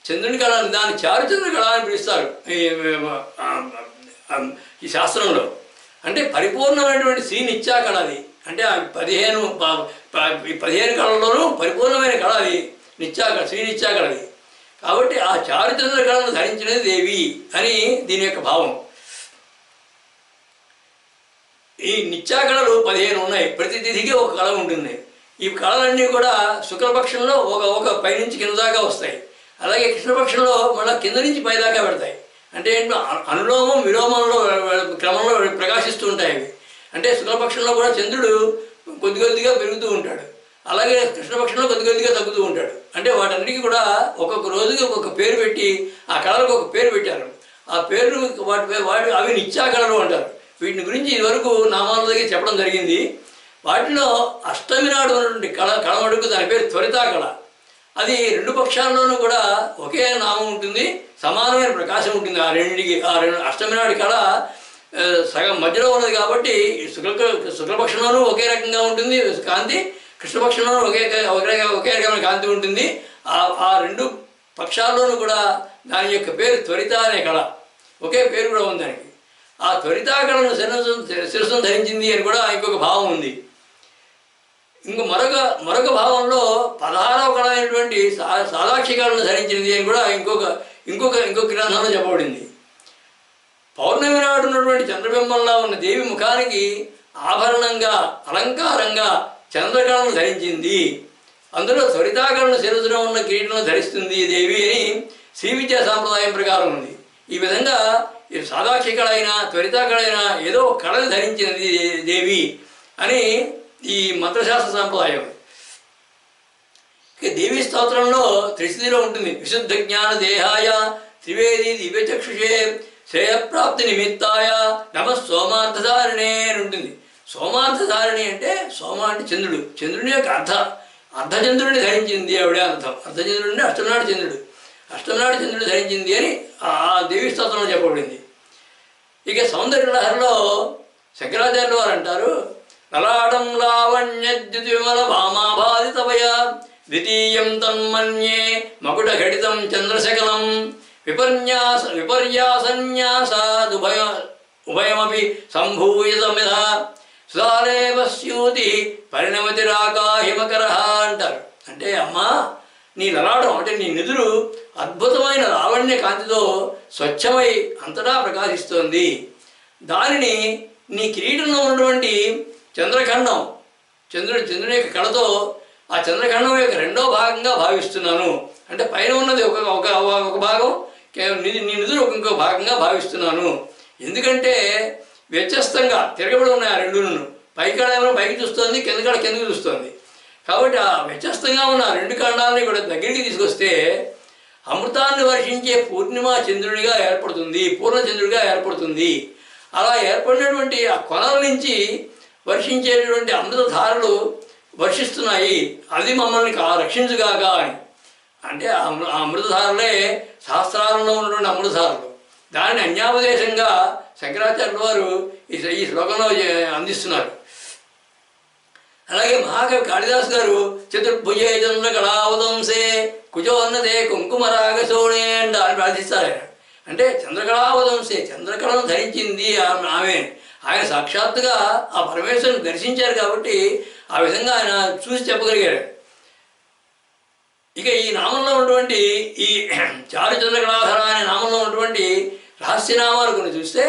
Speaker 1: చంద్రుని కళ, దాన్ని చారుచంద్ర కళ అని పిలుస్తారు ఈ శాస్త్రంలో. అంటే పరిపూర్ణమైనటువంటి శ్రీ నిత్యా కళ అది. అంటే ఆ 15 కళల్లోనూ పరిపూర్ణమైన కళ అది నిత్యాకళ, శ్రీ నిత్యా కళ అది. కాబట్టి ఆ చారుచంద్ర కళను ధరించినది దేవి అని దీని యొక్క భావం. ఈ నిత్యాకళలు 15 ఉన్నాయి. ప్రతి తిథికి ఒక కళ ఉంటుంది. ఈ కళలన్నీ కూడా శుక్లపక్షంలో ఒక పైనుంచి కింద దాకా వస్తాయి. అలాగే కృష్ణపక్షంలో మళ్ళీ కింద నుంచి పై దాకా పెడతాయి. అంటే అనులోమం విలోమంలో క్రమంలో ప్రకాశిస్తూ ఉంటాయి అవి. అంటే శుక్లపక్షంలో కూడా చంద్రుడు కొద్దిగా పెరుగుతూ ఉంటాడు, అలాగే కృష్ణపక్షంలో కొద్దిగా తగ్గుతూ ఉంటాడు. అంటే వాటన్నిటికీ కూడా ఒక్కొక్క రోజుకి ఒక్కొక్క పేరు పెట్టి ఆ కళలకు ఒక పేరు పెట్టారు. ఆ పేరు వాటి అవి నిత్యాకళలు అంటారు. వీటిని గురించి ఇదివరకు నామాల దగ్గర చెప్పడం జరిగింది. వాటిలో అష్టమి నాడు ఉన్నటువంటి కళమడుగు దాని పేరు త్వరితా కళ. అది 2 పక్షాల్లోనూ కూడా ఒకే నామం ఉంటుంది, సమానమైన ప్రకాశం ఉంటుంది. ఆ రెండింటికి అష్టమి నాడు కళ సగం మధ్యలో ఉన్నది కాబట్టి శుక్లపక్షంలోనూ ఒకే రకంగా ఉంటుంది కాంతి, కృష్ణపక్షంలోనూ ఒకే రకమైన కాంతి ఉంటుంది. ఆ 2 పక్షాల్లోనూ కూడా దాని యొక్క పేరు త్వరిత అనే కళ. ఒకే పేరు కూడా ఉంది దానికి. ఆ త్వరితా కళను శిరస్సును ధరించింది అని కూడా ఇంకొక భావం ఉంది. మరొక భావంలో 16వ కళ అయినటువంటి సాదాక్షి కళను ధరించినది అని కూడా ఇంకొక గ్రంథంలో చెప్పబడింది. పౌర్ణమి నాడు ఉన్నటువంటి చంద్రబింబంలా ఉన్న దేవి ముఖానికి ఆభరణంగా అలంకారంగా చంద్రకళను ధరించింది. అందులో త్వరితాకళను శిరస్సులో ఉన్న కిరీటంలో ధరిస్తుంది దేవి అని శ్రీ విద్యా సాంప్రదాయం ప్రకారం ఉంది. ఈ విధంగా సాదాక్షి కళ అయినా త్వరితా కళ అయినా ఏదో కళను ధరించినది దేవి అని ఈ మంత్రశాస్త్ర సాంప్రదాయం. ఇక దేవీ స్తోత్రంలో త్రిశతిలో ఉంటుంది. విశుద్ధ జ్ఞాన దేహాయ త్రివేది దివ్యచక్షుషే శ్రేయప్రాప్తి నిమిత్తాయ నమ సోమార్థధారిణే అని ఉంటుంది. సోమార్థధారిణి అంటే సోమ అంటే చంద్రుడు, చంద్రుని యొక్క అర్ధచంద్రుడిని ధరించింది ఆవిడే అర్థం. అర్ధచంద్రుడిని అష్టమనాడు చంద్రుడు ధరించింది అని ఆ దేవీ స్తోత్రంలో చెప్పబడింది. ఇక సౌందర్యలహరిలో శంకరాచార్యుల వారు అంటారు, లలాటం లావణ్యద్యుతిమల భామాబాధితవయ ద్వితీయం తన్మన్యే మకుటఘటితం చంద్రశకలం విపర్యాసన్యాసాదుభయమపి సంభూయతమిధ సుధారేవ స్యూతి పరిణమతిరాకాహిమకర అంటారు. అంటే అమ్మా నీ లలాటం అంటే నీ నిధులు అద్భుతమైన లావణ్య కాంతితో స్వచ్ఛమై అంతటా ప్రకాశిస్తోంది. దానిని నీ కిరీటంలో ఉన్నటువంటి చంద్రఖండం చంద్రుని యొక్క కళతో ఆ చంద్రఖండం యొక్క రెండో భాగంగా భావిస్తున్నాను. అంటే పైన ఉన్నది ఒక భాగం, నీ నిధులు ఇంకో భాగంగా భావిస్తున్నాను. ఎందుకంటే వ్యత్యస్తంగా తిరగబడి ఉన్నాయి ఆ రెండును. పైకాడ ఏమో పైకి చూస్తుంది, కిందకాడ కిందకి చూస్తుంది. కాబట్టి ఆ వ్యత్యస్తంగా ఉన్న ఆ రెండు ఖండాలని కూడా దగ్గరికి తీసుకొస్తే అమృతాన్ని వర్షించే పూర్ణిమా చంద్రుడిగా ఏర్పడుతుంది, పూర్ణచంద్రుడిగా ఏర్పడుతుంది. అలా ఏర్పడినటువంటి ఆ కొనల నుంచి వర్షించేటువంటి అమృతధారలు వర్షిస్తున్నాయి. అది మమ్మల్ని రక్షించుగాక అని. అంటే ఆ అమృతధారలే శాస్త్రాలలో ఉన్నటువంటి అమృతధారలు. దానిని అన్యాపదేశంగా శంకరాచార్యుల వారు ఈ శ్లోకంలో అందిస్తున్నారు. అలాగే మహాకవి కాళిదాస్ గారు చతుర్భుజే చంద్ర కళావదంసే కుజోన్నదే కుంకుమరాగశోణే అని ప్రార్థిస్తారు ఆయన. అంటే చంద్రకళావదంసే చంద్రకళను ధరించింది ఆమె. ఆయన సాక్షాత్తుగా ఆ పరమేశ్వరుని దర్శించారు కాబట్టి ఆ విధంగా ఆయన చూసి చెప్పగలిగారు. ఇక ఈ నామంలో ఉన్నటువంటి ఈ చారు చంద్రకళాధర అనే నామంలో ఉన్నటువంటి రహస్యనామాలు కొన్ని చూస్తే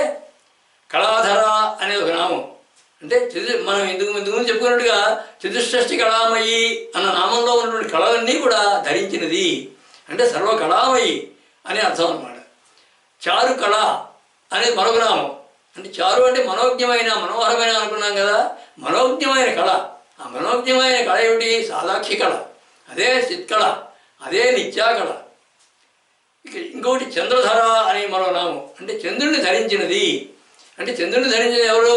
Speaker 1: కళాధర అనే ఒక నామం. అంటే మనం ఇంతకుముందు చెప్పుకున్నట్టుగా చతుషష్ఠి కళామయి అన్న నామంలో ఉన్నటువంటి కళలన్నీ కూడా ధరించినది. అంటే సర్వకళామయి అనే అర్థం అన్నమాట. చారు కళ అనేది మరొక నామం. అంటే చారు అంటే మనోజ్ఞమైన మనోహరమైన అనుకున్నాం కదా, మనోజ్ఞమైన కళ. ఆ మనోజ్ఞమైన కళ ఏమిటి? సాదాక్షి కళ, అదే చిత్కళ, అదే నిత్యాకళ. ఇక ఇంకొకటి చంద్రధర అనే మరో నామం. అంటే చంద్రుడిని ధరించినది. అంటే చంద్రుడిని ధరించిన ఎవరు?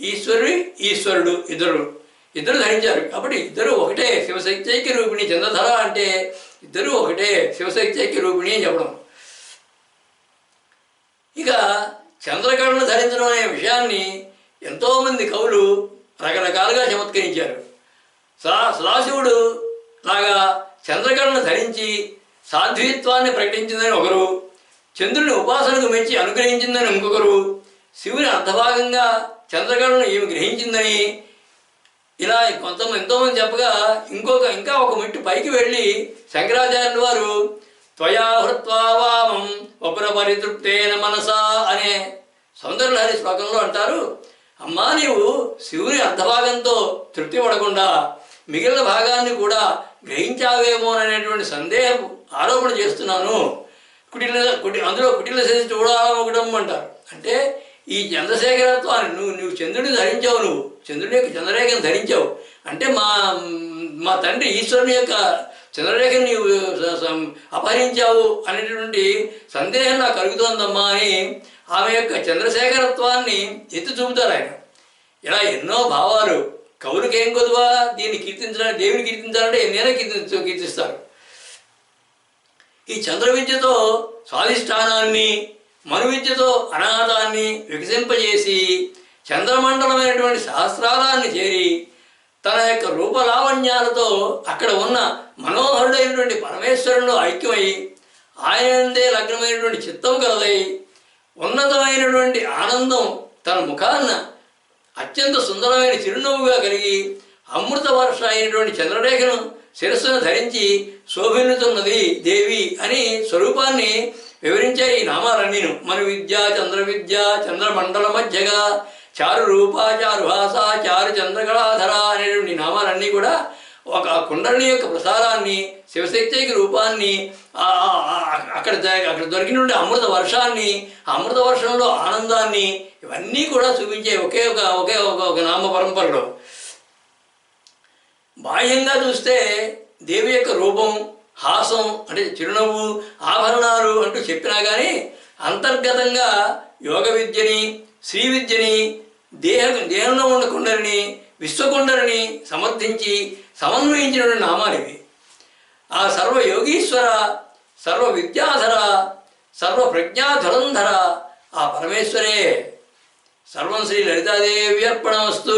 Speaker 1: ఈశ్వరుడు ఇద్దరు ధరించారు. కాబట్టి ఇద్దరు ఒకటే, శివశక్తైక్య రూపిణి. చంద్రధర అంటే ఇద్దరు ఒకటే, శివశక్తైక్య రూపిణి అని చెప్పడం. ఇక చంద్రకళను ధరించడం అనే విషయాన్ని ఎంతోమంది కవులు రకరకాలుగా చమత్కరించారు. సదాశివుడు లాగా చంద్రకళను ధరించి సాధ్వీత్వాన్ని ప్రకటించిందని ఒకరు, చంద్రుని ఉపాసనకు మెచ్చి అనుగ్రహించిందని ఇంకొకరు, శివుని అర్ధభాగంగా చంద్రకళను ఈమె గ్రహించిందని ఇలా ఎంతోమంది చెప్పగా ఇంకా ఒక మెట్టు పైకి వెళ్ళి శంకరాచార్యుల వారు త్వయా హృత్వా వామం వపుర పరితృప్తేన మనసా అనే సౌందర్యలహరి శ్లోకంలో అంటారు, అమ్మా నీవు శివుని అర్ధభాగంతో తృప్తి పడకుండా మిగిలిన భాగాన్ని కూడా గ్రహించావేమో అనేటువంటి సందేహం ఆరోపణ చేస్తున్నాను. అందులో కుటిల శక్తి చూడాలనుకోవడం అంటారు. అంటే ఈ చంద్రశేఖరత్వాన్ని నువ్వు చంద్రుడిని ధరించావు, నువ్వు చంద్రుడి యొక్క చంద్రరేఖను ధరించావు. అంటే మా తండ్రి ఈశ్వరుని యొక్క చంద్రరేఖను నీవు అపహరించావు అనేటువంటి సందేహం నాకు కలుగుతోందమ్మా అని ఆమె యొక్క చంద్రశేఖరత్వాన్ని ఎత్తి చూపుతారు ఆయన. ఇలా ఎన్నో భావాలు కవులకి ఏం కొద్దువా దీన్ని కీర్తించడానికి, దేవుని కీర్తించాలంటే ఎన్నైనా కీర్తిస్తారు. ఈ చంద్ర విద్యతో స్వాధిష్టానాన్ని, మను విద్యతో అనాథాన్ని వికసింపజేసి చంద్రమండలమైనటువంటి సహస్రారాన్ని చేరి తన యొక్క రూపలావణ్యాలతో అక్కడ ఉన్న మనోహరుడైనటువంటి పరమేశ్వరునిలో ఐక్యమై ఆయనందే లగ్నమైనటువంటి చిత్తం కలదై ఉన్నతమైనటువంటి ఆనందం తన ముఖాన్న అత్యంత సుందరమైన చిరునవ్వుగా కలిగి అమృత వర్ష అయినటువంటి చంద్రరేఖను శిరస్సును ధరించి శోభిల్లుతున్నది దేవి అని స్వరూపాన్ని వివరించే ఈ నామాలన్నీను. మన విద్య, చంద్ర విద్య, చంద్రమండల మధ్యగా, చారు రూప, చారు భాష, చారు చంద్రకళాధర అనేటువంటి నామాలన్నీ కూడా ఒక కుండలిని యొక్క ప్రసారాన్ని, శివశక్తికి రూపాన్ని, అక్కడ దొరికినటువంటి అమృత వర్షాన్ని, అమృత వర్షంలో ఆనందాన్ని, ఇవన్నీ కూడా చూపించే ఒకే ఒక నామ పరంపరలో. బాహ్యంగా చూస్తే దేవి యొక్క రూపం, హాసం అంటే చిరునవ్వు, ఆభరణాలు అంటూ చెప్పినా కానీ అంతర్గతంగా యోగ విద్యని, శ్రీ విద్యని, దేహంలో ఉన్న కుండలిని, విశ్వకుండలిని సమర్థించి సమన్వయించినటువంటి నామాలు ఇవి. ఆ సర్వయోగీశ్వర, సర్వ విద్యాధర, సర్వ ప్రజ్ఞాధురంధర ఆ పరమేశ్వరే. సర్వం శ్రీ లలితాదేవి అర్పణమస్తు.